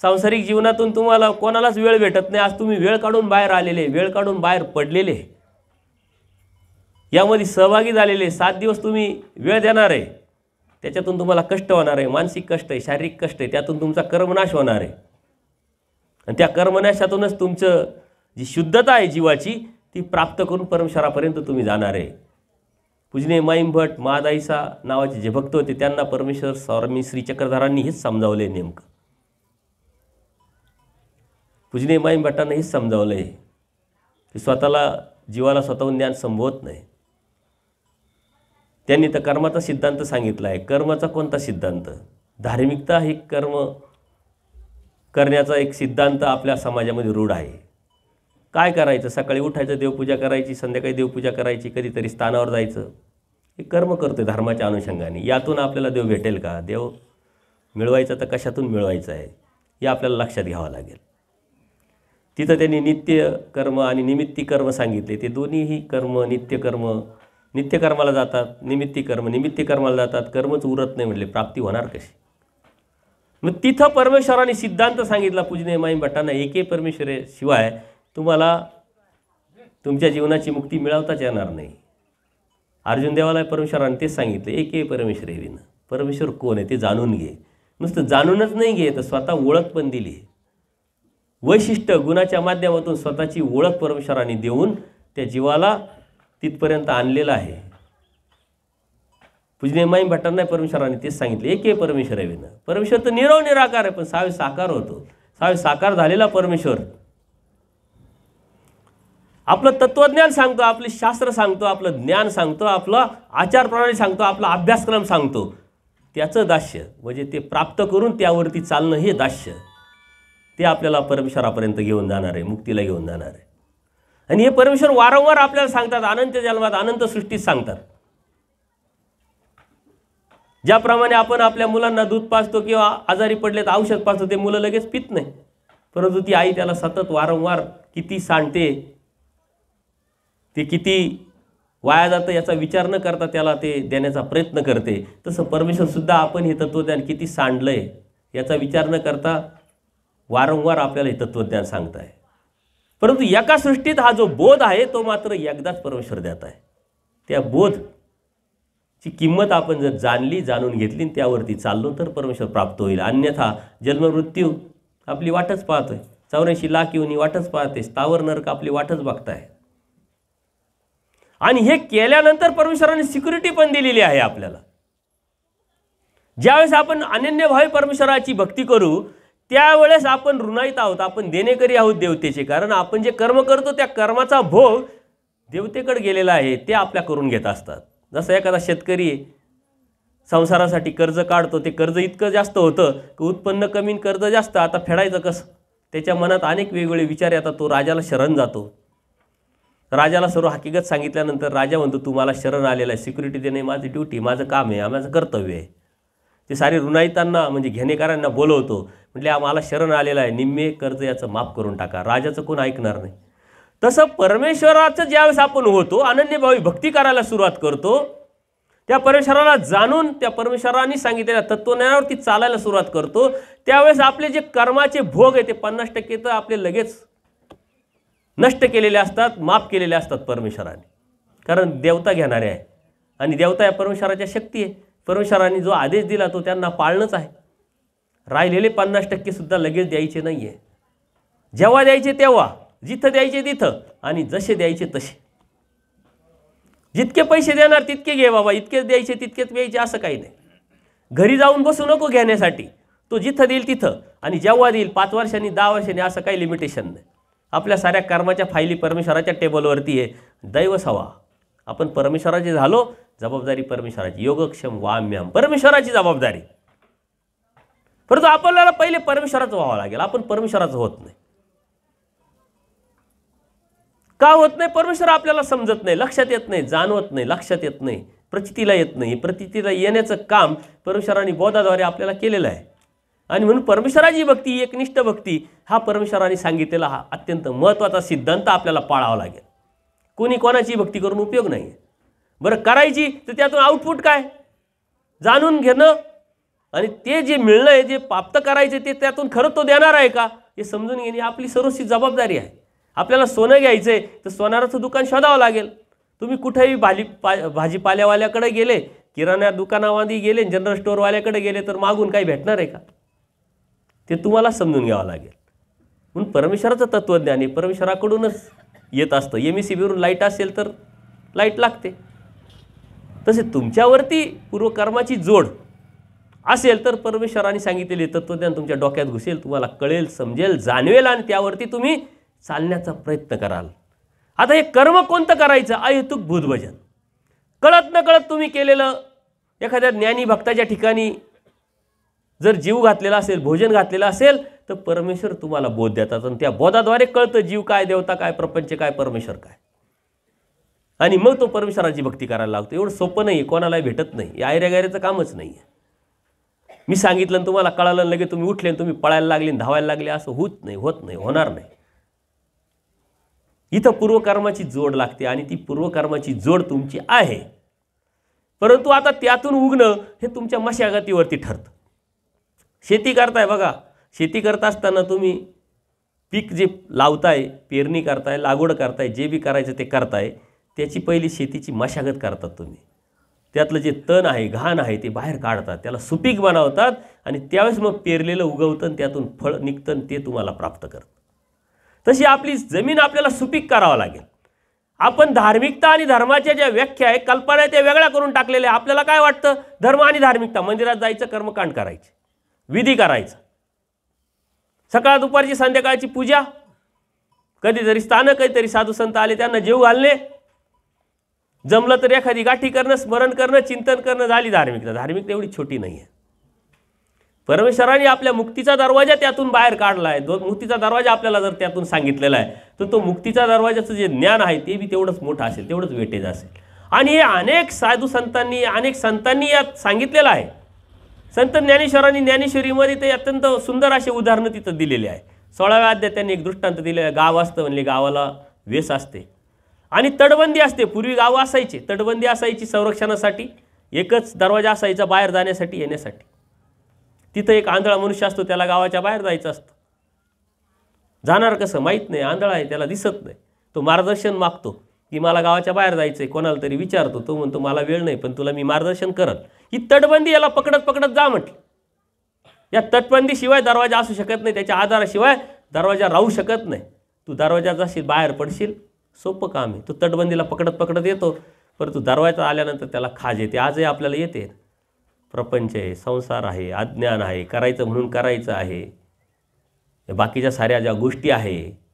सांसारिक जीवनातून तुम्हाला कोणालाच वेळ भेटत नाही. आज तुम्ही वेळ काढून बाहेर आलेले, वेळ काढून बाहेर पडलेले, यामध्ये सहभागी झालेले. 7 दिवस तुम्ही वेळ देणार आहे, त्याच्यातून तुम्हाला कष्ट होणार आहे, मानसिक कष्ट आहे, शारीरिक कष्ट आहे, त्यातून तुमचा कर्मनाश होणार आहे. आणि त्या कर्मनाशातूनच तुमचं जी शुद्धता आहे जीवाची ती प्राप्त करून परमेश्वरापर्यंत तुम्ही जाणार आहे. पूजनीय माईम भट, महादाईसा नावाचे जे भक्त होते त्यांना परमेश्वर स्वामी श्री चक्रधरांनी हेच समजावले. नेमकं पूजनीय माईम भटांना हेच समजावलं आहे की जीवाला स्वतःहून ज्ञान संभवत नाही. त्यांनी तर कर्माचा सिद्धांत सांगितला आहे. कर्माचा कोणता सिद्धांत? धार्मिकता हे कर्म करण्याचा एक सिद्धांत आपल्या समाजामध्ये रूढ आहे. काय करायचं? सकाळी उठायचं, देवपूजा करायची, संध्याकाळी देवपूजा करायची, कधीतरी स्थानावर जायचं, हे कर्म करतोय धर्माच्या अनुषंगाने, यातून आपल्याला देव भेटेल का? देव मिळवायचा तर कशातून मिळवायचा आहे हे आपल्याला लक्षात घ्यावं लागेल. तिथं त्यांनी नित्य कर्म आणि निमित्ती कर्म सांगितले. ते दोन्हीही कर्म, नित्यकर्माला जातात, निमित्ती कर्माला जातात. कर्मच उरत नाही म्हटले, प्राप्ती होणार कशी? मग तिथं परमेश्वराने सिद्धांत सांगितला पूजनीय माई भट्टांना, एके परमेश्वराशिवाय तुम्हाला तुमच्या जीवनाची मुक्ती मिळवताच येणार नाही. अर्जुन देवाला परमेश्वराने तेच सांगितलं, एके परमेश्वरे विना. परमेश्वर कोण आहे ते जाणून घे. नुसतं जाणूनच नाही घे, तर स्वतः ओळख पण दिली. वैशिष्ट्य गुणाच्या माध्यमातून स्वतःची ओळख परमेश्वराने देऊन त्या जीवाला तिथपर्यंत आणलेलं आहे. पूजनीय माई भट्टांना परमेश्वराने तेच सांगितले, एके परमेश्वर आहे विना. परमेश्वर तर निरव निराकार आहे, पण सावे साकार होतो. सावे साकार झालेला परमेश्वर आपलं तत्वज्ञान सांगतो, आपले शास्त्र सांगतो, आपलं ज्ञान सांगतो, आपला आचार प्रणाली सांगतो, आपला अभ्यासक्रम सांगतो. त्याचं दास्य म्हणजे ते प्राप्त करून त्यावरती चालणं, हे दास्य ते आपल्याला परमेश्वरापर्यंत घेऊन जाणार आहे, मुक्तीला घेऊन जाणार आहे. आणि हे परमेश्वर वारंवार आपल्याला सांगतात, अनंत जन्मात अनंत सृष्टीत सांगतात. ज्याप्रमाणे आपण आपल्या मुलांना दूध पाजतो किंवा आजारी पडलेत औषध पाजतो, ते मुलं लगेच पित नाही, परंतु ती आई त्याला सतत वारंवार किती सांडते, ते किती वाया जातं याचा विचार न करता त्याला ते देण्याचा प्रयत्न करते. तसं परमेश्वरसुद्धा आपण हे तत्त्वज्ञान किती सांडलं आहे याचा विचार न करता वारंवार आपल्याला हे तत्त्वज्ञान सांगत आहे. परंतु एका सृष्टीत हा जो बोध आहे तो मात्र एकदाच परमेश्वर देत आहे. त्या बोधची किंमत आपण जर जाणून घेतली, त्यावरती चाललो तर परमेश्वर प्राप्त होईल. अन्यथा जन्ममृत्यू आपली वाटच पाहतोय, 84 लाख येऊन वाटच पाहते, स्थावर नरक आपली वाटच बघताय. आणि हे केल्यानंतर परमेश्वराने सिक्युरिटी पण दिलेली आहे आपल्याला. ज्यावेळेस आपण अनन्यभावी परमेश्वराची भक्ती करू त्यावेळेस आपण ऋणाईत आहोत, आपण देणेकरी आहोत देवतेचे. कारण आपण जे कर्म करतो त्या कर्माचा भोग देवतेकडे गेलेला आहे, ते आपल्या करून घेत असतात. जसं एखादा शेतकरी संसारासाठी कर्ज काढतो, ते कर्ज इतकं जास्त होतं की उत्पन्न कमी कर्ज जास्त, आता फेडायचं कसं? त्याच्या मनात अनेक वेगवेगळे विचार येतात. तो राजाला शरण जातो. राजाला सर्व हकीकत सांगितल्यानंतर राजा म्हणतो, तू मला शरण आलेला आहे, सिक्युरिटी देणे माझी ड्युटी, माझं काम आहे, माझं कर्तव्य आहे. ते सारे ऋणाईतांना म्हणजे घेणेकरांना बोलवतो, म्हटले आम्हाला शरण आलेला आहे, निम्मे कर्ज याचं माफ करून टाका. राजाचं कोण ऐकणार नाही. तसं परमेश्वराचं ज्यावेळेस आपण होतो, अनन्यभावी भक्ती करायला सुरुवात करतो, त्या परमेश्वराला जाणून त्या परमेश्वराने सांगितलेल्या तत्वज्ञानावरती चालायला सुरुवात करतो, त्यावेळेस आपले जे कर्माचे भोग आहे ते 50% तर आपले लगेच नष्ट केलेले असतात, माफ केलेले असतात परमेश्वराने. कारण देवता घेणारे आहे आणि देवता या परमेश्वराच्या शक्ती आहे. परमेश्वराने जो आदेश दिला तो त्यांना पाळणंच आहे. राहिलेले 50% सुद्धा लगेच द्यायचे नाही आहे. जेव्हा द्यायचे तेव्हा, जिथं द्यायचे तिथं, आणि जसे द्यायचे तसे. जितके पैसे देणार तितके घे बाबा, इतकेच द्यायचे तितकेच द्यायचे असं काही नाही. घरी जाऊन बसू नको घेण्यासाठी, तो जिथं देईल तिथं, आणि जेव्हा देईल 5 वर्षांनी 10 वर्षांनी असं काही लिमिटेशन नाही. आपल्या साऱ्या कर्माच्या फायली परमेश्वराच्या टेबलवरती आहे. दैवच हवा. आपण परमेश्वराचे झालो, जबाबदारी परमेश्वराची. योगक्षम वाम्यम, परमेश्वराची जबाबदारी. परंतु आपल्याला पहिले परमेश्वराचं व्हावं लागेल. आपण परमेश्वराचं होत नाही. का होत नाही? परमेश्वर आपल्याला समजत नाही, लक्षात येत नाही, जाणवत नाही, लक्षात येत नाही, प्रचितीला येत नाही. प्रचितीला येण्याचं काम परमेश्वराने बोधाद्वारे आपल्याला केलेलं आहे. आणि म्हणून परमेश्वराची भक्ती, एकनिष्ठ भक्ती, हा परमेश्वराने सांगितलेला हा अत्यंत महत्त्वाचा सिद्धांत आपल्याला पाळावा लागेल. कोणी कोणाची भक्ती करून उपयोग नाही. बरं, करायची तर त्यातून आउटपुट काय? जाणून घेणं, आणि ते जे मिळणं आहे, जे प्राप्त करायचे ते त्यातून खरं तो देणार आहे का हे समजून घेणे आपली सर्वस्वी जबाबदारी आहे. आपल्याला सोनं घ्यायचं आहे तर सोनाराचं दुकान शोधावं लागेल. तुम्ही कुठेही भाजीपाल्यावाल्याकडे गेले, किराणा दुकानामध्ये गेले, जनरल स्टोअरवाल्याकडे गेले तर मागून काही भेटणार आहे का? ते तुम्हाला समजून घ्यावं लागेल. म्हणून परमेश्वराचं तत्त्वज्ञान हे परमेश्वराकडूनच येत असतं. MSEBवरून लाईट असेल तर लाईट लागते. तसे तुमच्यावरती पूर्वकर्माची जोड असेल तर परमेश्वराने सांगितलेले तत्त्वज्ञान तुमच्या डोक्यात घुसेल, तुम्हाला कळेल, समजेल, जाणवेल, आणि त्यावरती तुम्ही चालण्याचा प्रयत्न कराल. आता हे कर्म कोणतं करायचं? अहेतुक भूतभजन. कळत न कळत तुम्ही केलेलं एखाद्या ज्ञानी भक्ताच्या ठिकाणी जर जीव घातलेला असेल, भोजन घातलेलं असेल, तर परमेश्वर तुम्हाला बोध देतात. आणि त्या बोधाद्वारे कळतं जीव काय, देवता काय, प्रपंच काय, परमेश्वर काय. आणि मग तो परमेश्वराची भक्ती करायला लागतो. एवढं सोपं नाही, कोणालाही भेटत नाही, हे आयऱ्यागायऱ्याचं कामच नाही आहे. मी सांगितलं आणि तुम्हाला कळालं लगेच तुम्ही उठले आणि तुम्ही पळायला लागले, धावायला लागले, असं होत नाही, होणार नाही. इथं पूर्वकर्माची जोड लागते आणि ती पूर्वकर्माची जोड तुमची आहे. परंतु आता त्यातून उगणं हे तुमच्या मशागतीवरती ठरतं. शेती करताय बघा, शेती करत असताना तुम्ही पीक जे लावताय, पेरणी करताय, लागवड करताय, जे बी करायचं ते करताय, त्याची पहिली शेतीची मशागत करतात तुम्ही. त्यातलं जे तण आहे, घाण आहे ते बाहेर काढतात, त्याला सुपीक बनवतात आणि त्यावेळेस मग पेरलेलं उगवतं आणि त्यातून फळ निघतं, ते तुम्हाला प्राप्त करतं. तशी आपली जमीन आपल्याला सुपीक करावं लागेल. आपण धार्मिकता आणि धर्माच्या ज्या व्याख्या आहे, कल्पना आहे, त्या वेगळ्या करून टाकलेल्या. आपल्याला काय वाटतं, धर्म आणि धार्मिकता, मंदिरात जायचं, कर्मकांड करायचे, विधी करायचं, सकाळ दुपारची संध्याकाळची पूजा, कधीतरी स्थानं, कधीतरी साधू संत आले त्यांना जेव घालणे, जमलं तर एखादी गाठी करणं, स्मरण करणं, चिंतन करणं, झाली धार्मिकता. धार्मिकता एवढी छोटी नाही आहे. परमेश्वराने आपल्या मुक्तीचा दरवाजा त्यातून बाहेर काढला आहे. मुक्तीचा दरवाजा आपल्याला जर त्यातून सांगितलेला आहे, तर तो मुक्तीचा दरवाजाचं जे ज्ञान आहे ते बी तेवढंच मोठं असेल, तेवढंच वेटेज असेल. आणि हे अनेक साधू संतांनी, अनेक संतांनी यात सांगितलेलं आहे. संत ज्ञानेश्वरांनी ज्ञानेश्वरीमध्ये ते अत्यंत सुंदर असे उदाहरणं तिथं दिलेले आहे. 16व्या अध्यायात त्यांनी एक दृष्टांत दिलेला. गाव असतं म्हणले, गावाला वेस असते आणि तटबंदी असते. पूर्वी गावं असायची, तटबंदी असायची संरक्षणासाठी, एकच दरवाजा असायचा बाहेर जाण्यासाठी, येण्यासाठी. तिथं एक आंधळा मनुष्य असतो, त्याला गावाच्या बाहेर जायचं असतं. जाणार कसं माहीत नाही, आंधळा आहे, त्याला दिसत नाही. तो मार्गदर्शन मागतो की मला गावाच्या बाहेर जायचं आहे, कोणाला तरी विचारतो. तो म्हणतो मला वेळ नाही, पण तुला मी मार्गदर्शन करल. ही तटबंदी, याला पकडत पकडत जा म्हटलं. या तटबंदीशिवाय दरवाजा असू शकत नाही, त्याच्या आधाराशिवाय दरवाजा राहू शकत नाही. तू दरवाजा जाशील, बाहेर पडशील, सोपं काम आहे. तो तटबंदीला पकडत पकडत येतो, परंतु दरवाजा आल्यानंतर त्याला खाज येते. आजही आपल्याला येते. प्रपंच आहे, संसार आहे, अज्ञान आहे, करायचं म्हणून करायचं आहे, बाकीच्या साऱ्या ज्या गोष्टी आहे,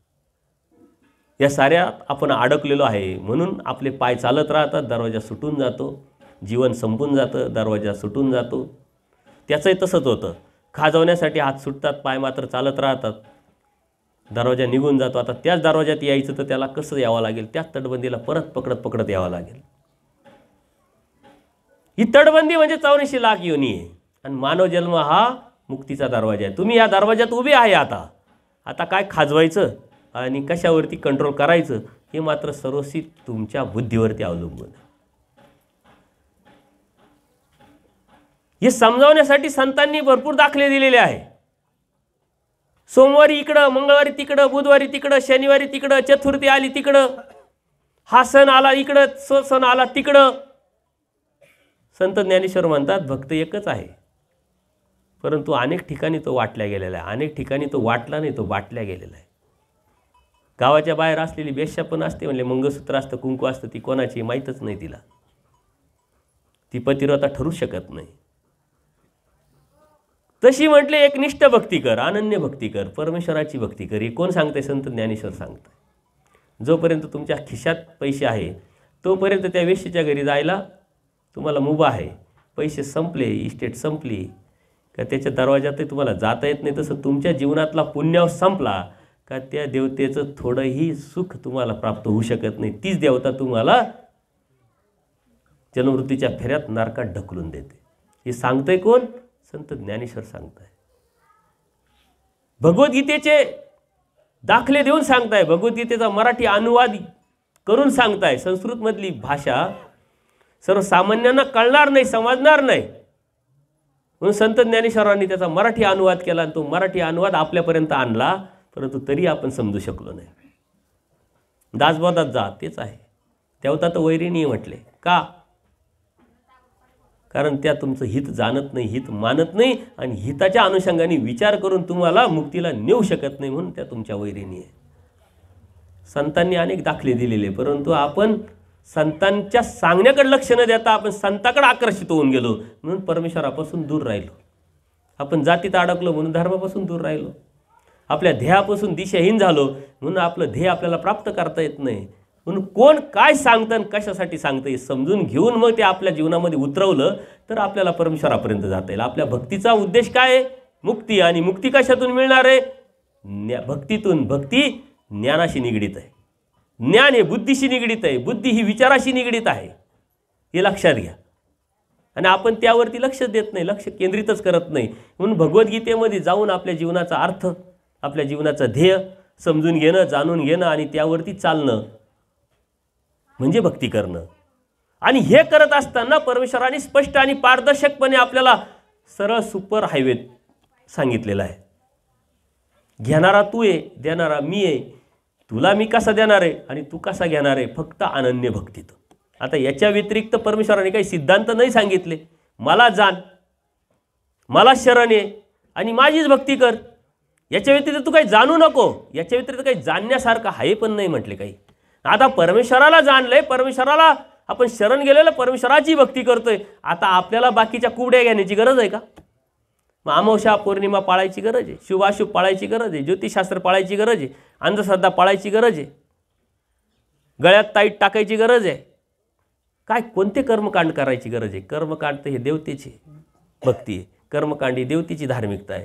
या साऱ्या आपण अडकलेलो आहे. म्हणून आपले पाय चालत राहतात, दरवाजा सुटून जातो, जीवन संपून जातं, दरवाजा सुटून जातो. त्याचंही तसंच होतं. खाजवण्यासाठी हात सुटतात, पाय मात्र चालत राहतात, दरवाजा निघून जातो. आता त्याच दरवाजात यायचं तर त्याला कसं यावं लागेल, त्याच तटबंदीला परत पकडत पकडत यावं लागेल. ही तटबंदी म्हणजे 84 लाख योनी आहे आणि मानव जन्म हा मुक्तीचा दरवाजा आहे. तुम्ही या दरवाजात उभे आहे. आता काय खाजवायचं आणि कशावरती कंट्रोल करायचं हे मात्र सर्वस्वी तुमच्या बुद्धीवरती अवलंबून आहे. हे समजावण्यासाठी संतांनी भरपूर दाखले दिलेले आहे. सोमवारी इकडं, मंगळवारी तिकडं, बुधवारी तिकडं, शनिवारी तिकडं, चतुर्थी आली तिकडं, हा सण आला इकडं, सण आला तिकडं. संत ज्ञानेश्वर म्हणतात भक्त एकच आहे, परंतु अनेक ठिकाणी तो वाटल्या गेलेला आहे. अनेक ठिकाणी तो वाटला नाही, तो वाटल्या गेलेला आहे. गावाच्या बाहेर असलेली बेश्या पण असते, म्हणजे मंगळसूत्र असतं, कुंकू असतं, ती कोणाची माहीतच नाही तिला. ती पतिव्रता ठरू शकत नाही. तशी म्हटले एकनिष्ठ भक्ती कर, अनन्य भक्ती कर, परमेश्वराची भक्ती कर. हे कोण सांगते? संत ज्ञानेश्वर सांगताय. जोपर्यंत तुमच्या खिशात पैसे आहे तोपर्यंत त्या वेश्येच्या घरी जायला तुम्हाला मुभा आहे. पैसे संपले, इस्टेट संपली का त्याच्या दरवाजातही तुम्हाला जाता येत नाही. तसं तुमच्या जीवनातला पुण्य संपला का त्या देवतेचं थोडंही सुख तुम्हाला प्राप्त होऊ शकत नाही. तीच देवता तुम्हाला जन्ममृत्यूच्या फेऱ्यात नरकात ढकलून देते. हे सांगतंय कोण? संत ज्ञानेश्वर सांगताय. भगवद्गीतेचे दाखले देऊन सांगताय. भगवद्गीतेचा मराठी अनुवाद करून सांगताय. संस्कृतमधली भाषा सर्वसामान्यांना कळणार नाही, समजणार नाही, म्हणून संत ज्ञानेश्वरांनी त्याचा मराठी अनुवाद केला आणि तो मराठी अनुवाद आपल्यापर्यंत आणला. परंतु तरी आपण समजू शकलो नाही. दासबोधात जा तेच आहे. तेवता तर वैरिणी म्हटले का? कारण त्या तुमचं हित जाणत नाही, हित मानत नाही आणि हिताच्या अनुषंगाने विचार करून तुम्हाला मुक्तीला नेऊ शकत नाही, म्हणून त्या तुमच्या वैरिणी आहे. संतांनी अनेक दाखले दिलेले, परंतु आपण संतांच्या सांगण्याकडे लक्ष न देता आपण संताकडे आकर्षित होऊन गेलो, म्हणून परमेश्वरापासून दूर राहिलो. आपण जातीत अडकलो म्हणून धर्मापासून दूर राहिलो. आपल्या ध्येयापासून दिशाहीन झालो म्हणून आपलं ध्येय आपल्याला प्राप्त करता येत नाही. म्हणून कोण काय सांगतं आणि कशासाठी सांगतं हे समजून घेऊन मग ते आपल्या जीवनामध्ये उतरवलं तर आपल्याला परमेश्वरापर्यंत जाता येईल. आपल्या भक्तीचा उद्देश काय आहे? मुक्ती. आणि मुक्ती कशातून मिळणार आहे? भक्तीतून. भक्ती ज्ञानाशी निगडीत आहे. ज्ञान हे बुद्धीशी निगडीत आहे, बुद्धी ही विचाराशी निगडीत आहे, हे लक्षात घ्या. आणि आपण त्यावरती लक्ष देत नाही, लक्ष केंद्रितच करत नाही. म्हणून भगवद्गीतेमध्ये जाऊन आपल्या जीवनाचा अर्थ, आपल्या जीवनाचं ध्येय समजून घेणं, जाणून घेणं आणि त्यावरती चालणं म्हणजे भक्ती करणं. आणि हे करत असताना परमेश्वराने स्पष्ट आणि पारदर्शकपणे आपल्याला सरळ सुपर हायवे सांगितलेला आहे. घेणारा तू आहे, देणारा मी आहे. तुला मी कसा देणार आहे आणि तू कसा घेणार आहे, फक्त अनन्य भक्तीत. आता याच्या व्यतिरिक्त परमेश्वराने काही सिद्धांत नाही सांगितले. मला जाण, मला शरण ये आणि माझीच भक्ती कर. याच्या व्यतिरिक्त तू काही जाणू नको. याच्या व्यतिरिक्त काही जाणण्यासारखं आहे पण नाही म्हटले काही. आता परमेश्वराला जाणलंय, परमेश्वराला आपण शरण गेलेलं, परमेश्वराची भक्ती करतोय. आता आपल्याला बाकीच्या कुबड्या घेण्याची गरज आहे का? मग अमावस्या पौर्णिमा पाळायची गरज आहे, शुभाशुभ पाळायची गरज आहे, ज्योतिषशास्त्र पाळायची गरज आहे, अंधश्रद्धा पाळायची गरज आहे, गळ्यात ताईट टाकायची गरज आहे काय? कोणते कर्मकांड करायची गरज आहे? कर्मकांड तर हे देवतेची भक्ती आहे, कर्मकांड ही देवतेची धार्मिकता आहे.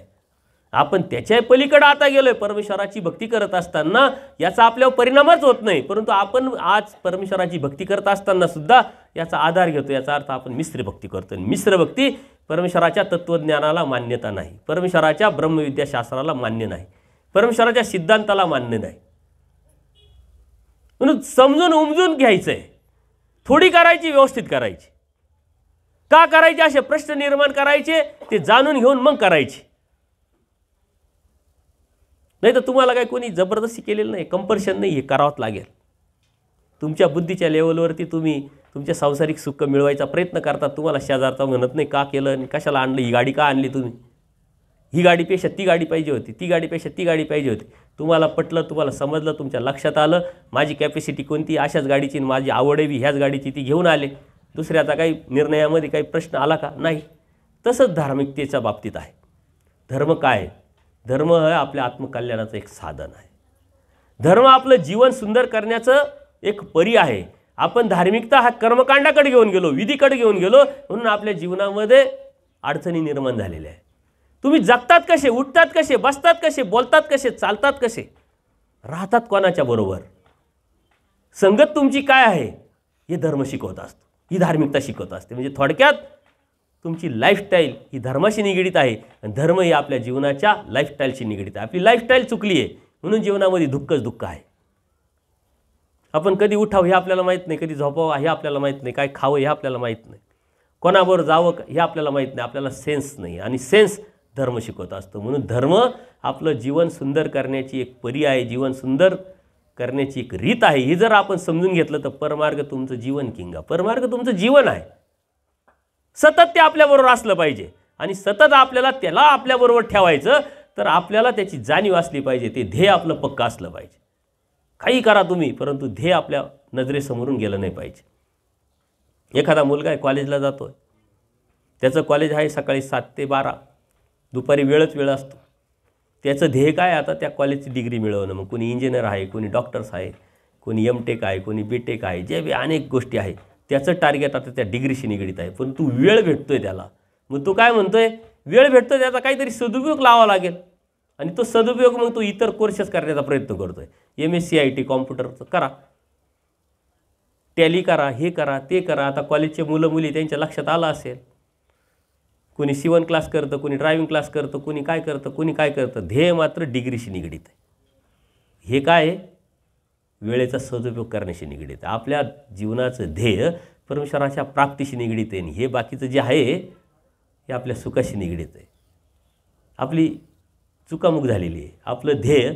आपण त्याच्या पलीकडे आता गेलोय. परमेश्वराची भक्ती करत असताना याचा आपल्यावर परिणामच होत नाही, परंतु आपण आज परमेश्वराची भक्ती करत असताना सुद्धा याचा आधार घेतो. याचा अर्थ आपण मिश्र भक्ती करतो. मिश्र भक्ती परमेश्वराच्या तत्त्वज्ञानाला मान्यता नाही, परमेश्वराच्या ब्रह्मविद्याशास्त्राला मान्य नाही, परमेश्वराच्या सिद्धांताला मान्य नाही. म्हणून समजून उमजून घ्यायचं आहे. थोडी करायची, व्यवस्थित करायची. का करायची असे प्रश्न निर्माण करायचे, ते जाणून घेऊन मग करायची. नाही तर तुम्हाला काय कोणी जबरदस्ती केलेलं नाही, कंपल्शन नाही, हे करावंच लागेल. तुमच्या बुद्धीच्या लेवलवरती तुम्ही तुमच्या सांसारिक सुख मिळवायचा प्रयत्न करतात. तुम्हाला शेजारचा म्हणत नाही का केलं आणि कशाला आणलं, ही गाडी का आणली तुम्ही, ही गाडीपेक्षा ती गाडी पाहिजे होती, ती गाडीपेक्षा ती गाडी पाहिजे होती. तुम्हाला पटलं, तुम्हाला समजलं, तुमच्या लक्षात आलं माझी कॅपॅसिटी कोणती, अशाच गाडीची, माझी आवड आहे ह्याच गाडीची, ती घेऊन आले. दुसऱ्याचा काही निर्णयामध्ये काही प्रश्न आला का? नाही. तसंच धार्मिकतेच्या बाबतीत आहे. धर्म काय आहे? धर्म हे आपल्या आत्मकल्याणाचं एक साधन आहे. धर्म आपलं जीवन सुंदर करण्याचं एक पर्याय आहे. आपण धार्मिकता हा कर्मकांडाकडे घेऊन गेलो, विधीकडे घेऊन गेलो, म्हणून आपल्या जीवनामध्ये अडचणी निर्माण झालेल्या आहे. तुम्ही जगतात कसे, उठतात कसे, बसतात कसे, बोलतात कसे, चालतात कसे, राहतात कोणाच्या बरोबर, संगत तुमची काय आहे, हे धर्म शिकवत असतो, ही धार्मिकता शिकवत असते. म्हणजे थोडक्यात तुमची लाईफस्टाईल ही धर्माशी निगडीत आहे आणि धर्म ही आपल्या जीवनाच्या लाईफस्टाईलशी निगडीत आहे. आपली लाईफस्टाईल चुकली आहे म्हणून जीवनामध्ये दुःखच दुःख आहे. आपण कधी उठावं हे आपल्याला माहीत नाही, कधी झोपावं हे आपल्याला माहीत नाही, काय खावं हे आपल्याला माहीत नाही, कोणाबरोबर जावं हे आपल्याला माहीत नाही. आपल्याला सेन्स नाही आणि सेन्स धर्म शिकवत असतो. म्हणून धर्म आपलं जीवन सुंदर करण्याची एक पर्याय आहे, जीवन सुंदर करण्याची एक रीत आहे. ही जर आपण समजून घेतलं तर परमार्ग तुमचं जीवन किंगा, परमार्ग तुमचं जीवन आहे. सतत ते आपल्याबरोबर असलं पाहिजे आणि सतत आपल्याला त्याला आपल्याबरोबर ठेवायचं, तर आपल्याला त्याची जाणीव असली पाहिजे. ते ध्येय आपलं पक्का असलं पाहिजे. काही करा तुम्ही, परंतु ध्येय आपल्या नजरेसमोरून गेलं नाही पाहिजे. एखादा मुलगा आहे, कॉलेजला जातो आहे, त्याचं कॉलेज आहे सकाळी 7 ते 12, दुपारी वेळच वेळ असतो. त्याचं ध्येय काय? आता त्या कॉलेजची डिग्री मिळवणं. मग कोणी इंजिनियर आहे, कोणी डॉक्टर्स आहे, कोणी M.Tech आहे, कोणी B.Tech आहे, जे बी अनेक गोष्टी आहेत. त्याचं टार्गेट आता त्या डिग्रीशी निगडीत आहे. पण तू वेळ भेटतोय त्याला, मग तो काय म्हणतोय, वेळ भेटतोय त्याचा काहीतरी सदुपयोग लावा लागेल आणि तो सदुपयोग मग तो इतर कोर्सेस करण्याचा प्रयत्न करतोय. MSc IT कॉम्प्युटरचं करा, टॅली करा, हे करा, ते करा. आता कॉलेजचे मुलं मुली त्यांच्या लक्षात आलं असेल, कोणी शिवण क्लास करतं, कोणी ड्रायव्हिंग क्लास करतं, कोणी काय करतं, कोणी काय करतं. ध्येय मात्र डिग्रीशी निगडीत आहे. हे काय आहे? वेळेचा सदुपयोग करण्याशी निगडीत आहे. आपल्या जीवनाचं ध्येय परमेश्वराच्या प्राप्तीशी निगडीत आहे. हे बाकीचं जे आहे हे आपल्या सुखाशी निगडीत आहे. आपली चुकामुक झालेली आहे. आपलं ध्येय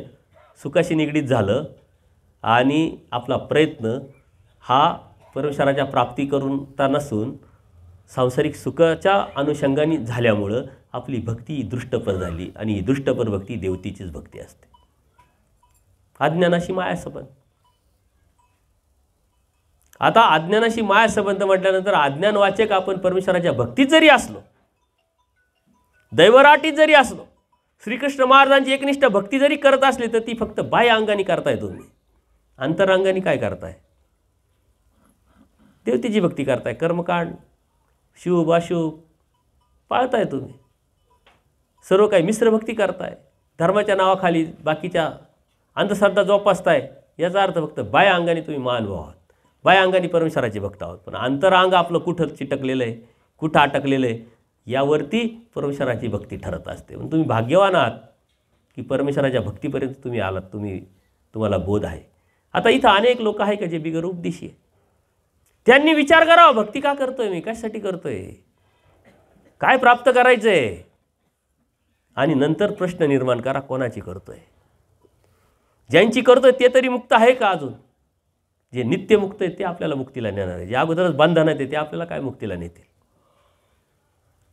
सुखाशी निगडीत झालं आणि आपला प्रयत्न हा परमेश्वराच्या प्राप्ती करूनता नसून सांसारिक सुखाच्या अनुषंगाने झाल्यामुळं आपली भक्ती ही दृष्टपर झाली आणि ही दृष्टपर भक्ती देवतेचीच भक्ती असते. अज्ञानाशी माया संबंध. आता अज्ञानाशी माया संबंध म्हटल्यानंतर अज्ञानवाचक आपण परमेश्वराच्या भक्तीत जरी असलो, दैवराटीत जरी असलो, श्रीकृष्ण महाराजांची एकनिष्ठ भक्ती जरी करत असली, तर ती फक्त बाह्य अंगाने करताय. तुम्ही अंतरांगाने काय करताय? देवतेची भक्ती करताय. कर्मकांड शुभ अशुभ पाळताय तुम्ही, सर्व काही मिश्र भक्ती करताय. धर्माच्या नावाखाली बाकीच्या अंधश्रद्धा जोपासताय. याचा अर्थ फक्त बाह्य अंगाने तुम्ही महानुभव आहात, बाह्य अंगाने परमेश्वराचे भक्त आहोत, पण अंतरांग आपलं कुठं चिटकलेलं आहे, कुठं अटकलेलं आहे, यावरती परमेश्वराची भक्ती ठरत असते. पण तुम्ही भाग्यवान आहात की परमेश्वराच्या भक्तीपर्यंत तुम्ही आलात, तुम्हाला बोध आहे. आता इथं अनेक लोक आहे का जे बिगर उपदेशी आहे. त्यांनी विचार करावा, भक्ती का करतोय मी, कशासाठी करतोय, काय प्राप्त करायचं आहे, आणि नंतर प्रश्न निर्माण करा कोणाची करतोय. ज्यांची करतोय ते तरी मुक्त आहे का अजून. जे नित्य मुक्त आहे ते आपल्याला मुक्तीला नेणार आहे. जे अगोदरच बंधन आहे ते आपल्याला काय मुक्तीला नेतील.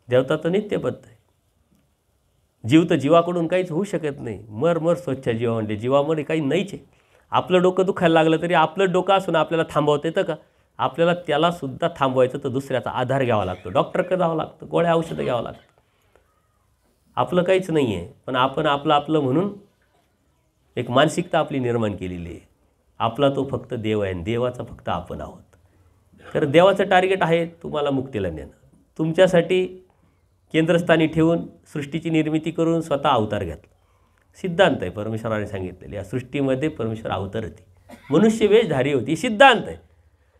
देवता तर नित्यबद्ध आहे. जीव तर जीवाकडून काहीच होऊ शकत नाही. मर स्वच्छ जीवा म्हणजे जीवामध्ये काही नाहीच आहे. आपलं डोकं दुखायला लागलं तरी आपलं डोकं असून आपल्याला थांबवता येतं का. आपल्याला त्यालासुद्धा थांबवायचं तर दुसऱ्याचा आधार घ्यावा लागतो, डॉक्टरकडे जावं लागतं, गोळ्या औषधं घ्यावं लागतं. आपलं काहीच नाही आहे, पण आपण आपलं म्हणून एक मानसिकता आपली निर्माण केलेली आहे. आपला तो फक्त देव आहे आणि देवाचा फक्त आपण आहोत. तर देवाचं टार्गेट आहे तुम्हाला मुक्तीला नेणं. तुमच्यासाठी केंद्रस्थानी ठेवून सृष्टीची निर्मिती करून स्वतः अवतार घेतला. सिद्धांत आहे परमेश्वराने सांगितलेले. या सृष्टीमध्ये परमेश्वर अवतरते, मनुष्य वेशधारी होती, सिद्धांत आहे.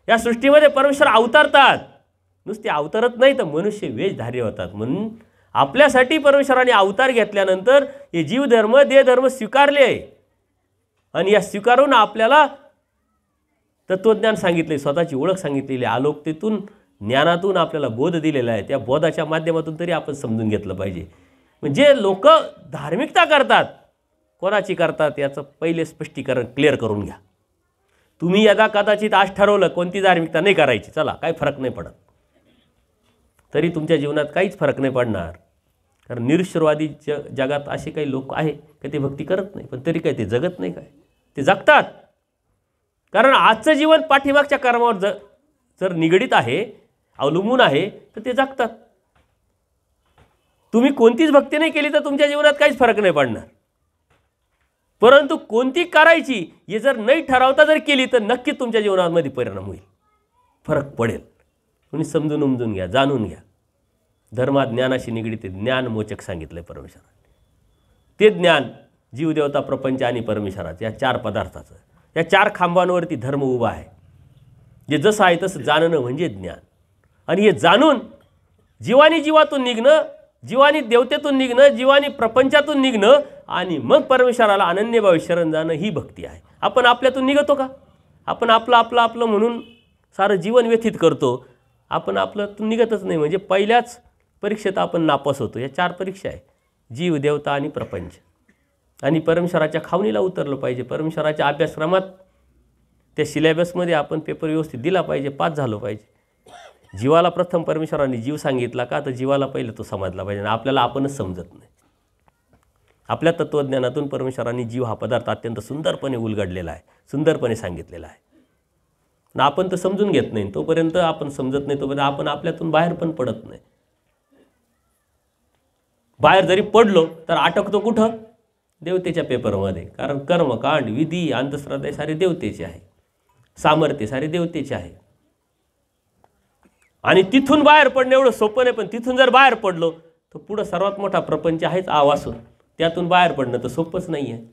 या सृष्टीमध्ये परमेश्वर अवतरतात, नुसते अवतरत नाही तर मनुष्य वेशधारी होतात. म्हणून आपल्यासाठी परमेश्वराने अवतार घेतल्यानंतर हे जीवधर्म देहधर्म स्वीकारले आहे आणि या स्वीकारून आपल्याला तत्त्वज्ञान सांगितले, स्वतःची ओळख सांगितलेली, आलोकतेतून ज्ञानातून आपल्याला बोध दिलेला आहे. त्या बोधाच्या माध्यमातून तरी आपण समजून घेतलं पाहिजे. म्हणजे लोक धार्मिकता करतात, कोणाची करतात याचं पहिले स्पष्टीकरण क्लिअर करून घ्या. तुम्ही यदा कदाचित आज ठरवलं कोणती धार्मिकता नाही करायची, चला काही फरक नाही पडत, तरी तुमच्या जीवनात काहीच फरक नाही पडणार. कारण निरुश्वरवादी जगात असे काही लोक आहे की ते भक्ती करत नाही, पण तरी काय ते जगत नाही, काय ते जगतात. कारण आजचं जीवन पाठीमागच्या कर्मावर जर निगडीत आहे, अवलंबून आहे, तर ते जगतात. तुम्ही कोणतीच भक्ती नाही केली तर तुमच्या जीवनात काहीच फरक नाही पडणार. परंतु कोणती करायची हे जर नाही ठरवता जर केली तर नक्की तुमच्या जीवनामध्ये परिणाम होईल, फरक पडेल. तुम्ही समजून उमजून घ्या, जाणून घ्या. धर्मात ज्ञानाशी निगडीत ज्ञानमोचक सांगितलंय परमेश्वराने. ते ज्ञान जीवदेवता प्रपंच आणि परमेश्वराचं या चार पदार्थाचं, या चार खांबांवरती धर्म उभा आहे. जे जसं आहे तसं जाणणं म्हणजे ज्ञान. आणि हे जाणून जीवानी जीवातून निघणं, जीवानी देवतेतून निघणं, जीवानी प्रपंचातून निघणं आणि मग परमेश्वराला अनन्यभावे शरण जाणं ही भक्ती आहे. आपण आपल्यातून निघतो का. आपण आपलं म्हणून सारं जीवन व्यथित करतो. आपण आपल्यातून निघतच नाही. म्हणजे पहिल्याच परीक्षेत आपण नापास होतो. या चार परीक्षा आहे, जीव देवता आणि प्रपंच. आणि परमेश्वराच्या खावणीला उतरलं पाहिजे. परमेश्वराच्या अभ्यासक्रमात त्या सिलेबसमध्ये आपण पेपर व्यवस्थित दिला पाहिजे, पास झालो पाहिजे. जीवाला प्रथम परमेश्वराने जीव सांगितला का, तर जीवाला पहिलं तो समजला पाहिजे. आपल्याला आपणच समजत नाही. आपल्या तत्त्वज्ञानातून परमेश्वराने जीव हा पदार्थ अत्यंत सुंदरपणे उलगडलेला आहे, सुंदरपणे सांगितलेला आहे. आणि आपण तर समजून घेत नाही. तोपर्यंत आपण समजत नाही, तोपर्यंत आपण आपल्यातून बाहेर पण पडत नाही. बाहेर जरी पडलो तर अटकतो कुठं, देवतेच्या पेपरमध्ये. कारण कर्मकांड, विधी, अंधश्रद्धा सारे देवतेचे आहे, सामर्थ्य सारे देवतेचे आहे. आणि तिथून बाहेर पडणं एवढं सोपं नाही. पण तिथून जर बाहेर पडलो तर पुढं सर्वात मोठा प्रपंच आहेच आवासून. त्यातून बाहेर पडणं तर सोपंच नाही आहे.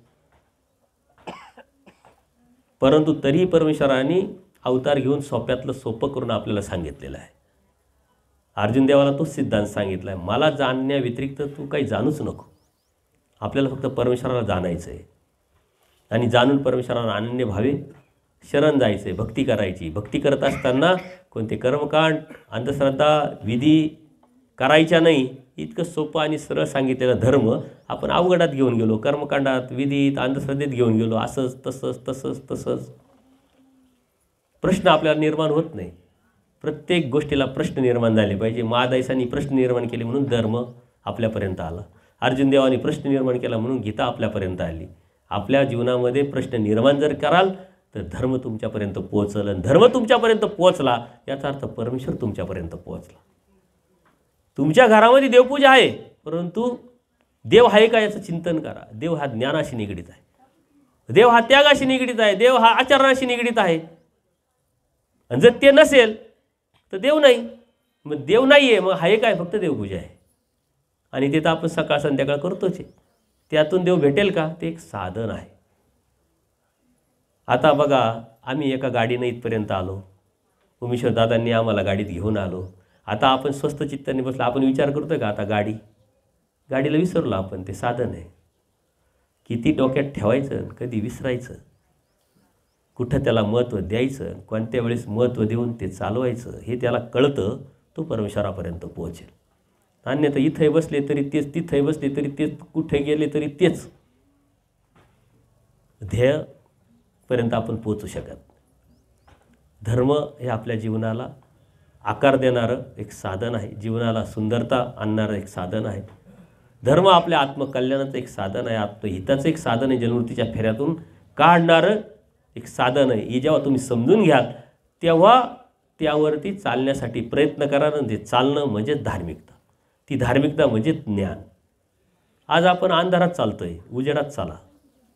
परंतु तरीही परमेश्वराने अवतार घेऊन सोप्यातलं सोपं करून आपल्याला सांगितलेलं आहे. अर्जुन देवाला तोच सिद्धांत सांगितला आहे, मला जाणण्याव्यतिरिक्त तू काही जाणूच नको. आपल्याला फक्त परमेश्वराला जाणायचं आहे आणि जाणून परमेश्वराला अनन्य भावे शरण जायचं आहे, भक्ती करायची. भक्ती करत असताना कोणते कर्मकांड, अंधश्रद्धा, विधी करायच्या नाही. इतकं सोपं आणि सरळ सांगितलेलं धर्म आपण अवघडात घेऊन गेलो. कर्मकांडात, विधीत, अंधश्रद्धेत घेऊन गेलो. असंच प्रश्न आपल्याला निर्माण होत नाही. प्रत्येक गोष्टीला प्रश्न निर्माण झाले पाहिजे. महादायसांनी प्रश्न निर्माण केले म्हणून धर्म आपल्यापर्यंत आला. अर्जुन देवानी प्रश्न निर्माण केला म्हणून गीता आपल्यापर्यंत आली. आपल्या जीवनामध्ये प्रश्न निर्माण जर कराल तर धर्म तुमच्यापर्यंत पोहोचल. आणि धर्म तुमच्यापर्यंत पोहोचला याचा अर्थ परमेश्वर तुमच्यापर्यंत पोहोचला. तुमच्या घरामध्ये देवपूजा आहे, परंतु देव आहे का याचं चिंतन करा. देव हा ज्ञानाशी निगडीत आहे, देव हा त्यागाशी निगडीत आहे, देव हा आचरणाशी निगडीत आहे. आणि जर ते नसेल तर देव नाही. मग देव नाही आहे, मग आहे काय, फक्त देवपूजा आहे. आणि ते तर आपण सकाळ संध्याकाळ करतोच आहे. त्यातून देव भेटेल का, ते एक साधन आहे. आता बघा, आम्ही एका गाडीनं इथपर्यंत आलो, उमेश्वर दादांनी आम्हाला गाडीत घेऊन आलो. आता आपण स्वस्त चित्ताने बसलो. आपण विचार करतोय का आता गाडीला विसरलो आपण. ते साधन आहे. किती डोक्यात ठेवायचं, कधी विसरायचं, कुठं त्याला महत्त्व द्यायचं, कोणत्या वेळेस महत्त्व देऊन ते चालवायचं, हे त्याला कळतं, तो परमेश्वरापर्यंत पोहोचेल. अन्यथा इथंही बसले तरी तेच, तिथंही बसले तरी तेच, कुठे गेले तरी तेच. ध्येयपर्यंत आपण पोचू शकत. धर्म हे आपल्या जीवनाला आकार देणारं एक साधन आहे, जीवनाला सुंदरता आणणारं एक साधन आहे. धर्म आपल्या आत्मकल्याणाचं एक साधन आहे, आत्महिताचं एक साधन आहे, जन्ममृत्यूच्या फेऱ्यातून काढणारं एक साधन आहे. हे जेव्हा तुम्ही समजून घ्याल तेव्हा त्यावरती चालण्यासाठी प्रयत्न करा. ते चालणं म्हणजे धार्मिकता. ती धार्मिकता म्हणजे ज्ञान. आज आपण अंधारात चालतोय, उजेडात चाला,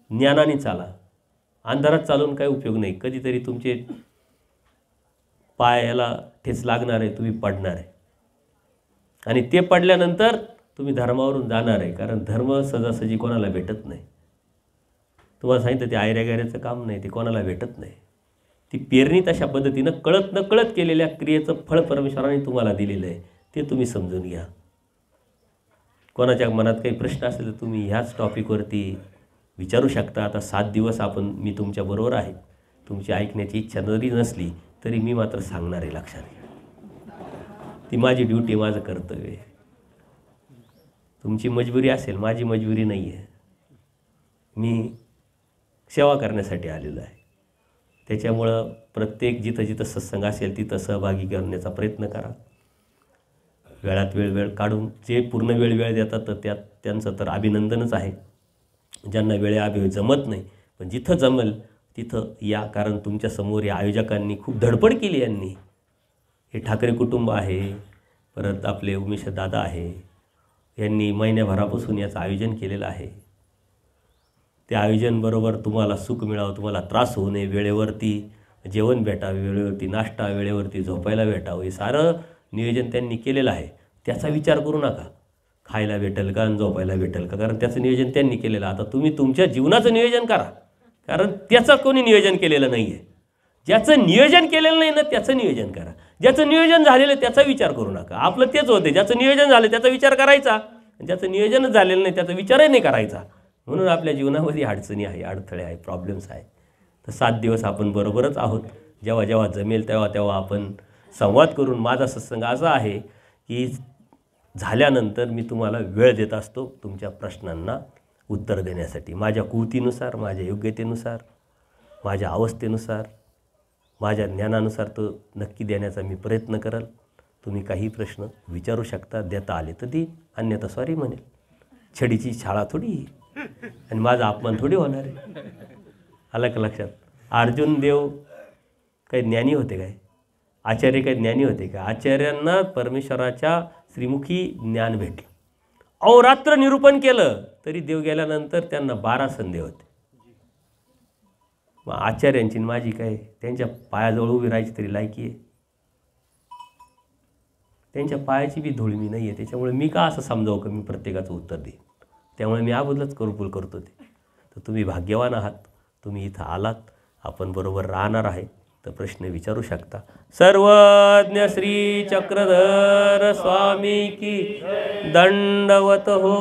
ज्ञानाने चाला. अंधारात चालून काही उपयोग नाही. कधीतरी तुमचे पायाला ठेच लागणार आहे, तुम्ही पडणार आहे, आणि ते पडल्यानंतर तुम्ही धर्मावरून जाणार आहे. कारण धर्म सहजासहजी कोणाला भेटत नाही. तुम्हाला सांगितलं ते आयऱ्यागाऱ्याचं काम नाही, ते कोणाला भेटत नाही. ती पेरणी तशा पद्धतीनं कळत नकळत केलेल्या क्रियेचं फळ परमेश्वराने तुम्हाला दिलेलं आहे. ते तुम्ही समजून घ्या. कोणाच्या मनात काही प्रश्न असेल तर तुम्ही ह्याच टॉपिकवरती विचारू शकता. आता 7 दिवस मी तुमच्याबरोबर आहे. तुमची ऐकण्याची इच्छा जरी नसली तरी मी मात्र सांगणार आहे. लक्षात घ्या, ती माझी ड्युटी, माझं कर्तव्य आहे. तुमची मजबुरी असेल, माझी मजबुरी नाही आहे. मी सेवा करण्यासाठी आलेलो आहे. त्याच्यामुळं प्रत्येक जिथं जिथं सत्संग असेल तिथं सहभागी करण्याचा प्रयत्न करा. वेळात वेळ काढून जे पूर्ण वेळ देतात तर त्यांचं तर अभिनंदनच आहे. ज्यांना वेळेअभावी जमत नाही, पण जिथं जमेल तिथं या. कारण तुमच्यासमोर या आयोजकांनी खूप धडपड केली. यांनी हे ठाकरे कुटुंब आहे, परत आपले उमेश दादा आहे, यांनी महिन्याभरापासून याचं आयोजन केलेलं आहे. त्या आयोजनबरोबर तुम्हाला सुख मिळावं, तुम्हाला त्रास होऊ नये, वेळेवरती जेवण भेटावे, वेळेवरती नाश्ता, वेळेवरती झोपायला भेटावं, हे सारं नियोजन त्यांनी केलेलं आहे. त्याचा विचार करू नका, खायला भेटेल का आणि झोपायला भेटेल का, कारण त्याचं नियोजन त्यांनी केलेलं. आता तुम्ही तुमच्या जीवनाचं नियोजन करा, कारण त्याचं कोणी नियोजन केलेलं नाही आहे. ज्याचं नियोजन केलेलं नाही ना त्याचं नियोजन करा. ज्याचं नियोजन झालेलं त्याचा विचार करू नका. आपलं तेच होते, ज्याचं नियोजन झालं त्याचा विचार करायचा, ज्याचं नियोजनच झालेलं नाही त्याचा विचारही नाही करायचा. म्हणून आपल्या जीवनामध्ये अडचणी आहे, अडथळे आहे, प्रॉब्लेम्स आहे. तर 7 दिवस आपण बरोबरच आहोत. जेव्हा जेव्हा जमेल तेव्हा आपण संवाद करून. माझा सत्संग असा आहे की झाल्यानंतर मी तुम्हाला वेळ देत असतो तुमच्या प्रश्नांना उत्तर देण्यासाठी. माझ्या कुवतीनुसार, माझ्या योग्यतेनुसार, माझ्या अवस्थेनुसार, माझ्या ज्ञानानुसार तो नक्की देण्याचा मी प्रयत्न करेल. तुम्ही काही प्रश्न विचारू शकता, देता आले तर देईन, अन्यथा सॉरी म्हणेल. छडीची शाळा थोडी आणि माझा अपमान थोडी होणार आहे. आलं का लक्षात? अर्जुन देव काही ज्ञानी होते काय? आचार्य काही ज्ञानी होते का? आचार्यांना परमेश्वराच्या श्रीमुखी ज्ञान भेटलं. अहोरात्र निरूपण केलं तरी देव गेल्यानंतर त्यांना 12 संधी होते. मग आचार्यांची माझी काय? त्यांच्या पायाजवळ उभी राहायची तरी लायकी आहे? त्यांच्या पायाची बी धूळ मी नाही आहे. त्याच्यामुळे मी का असं समजावं की मी प्रत्येकाचं उत्तर देईन? त्यामुळे मी याबद्दलच करुपूल करतो ते. तर तुम्ही भाग्यवान आहात, तुम्ही इथं आलात, आपण बरोबर राहणार आहे, तर प्रश्न विचारू शकता. सर्वज्ञ श्री चक्रधर स्वामी की दंडवत हो.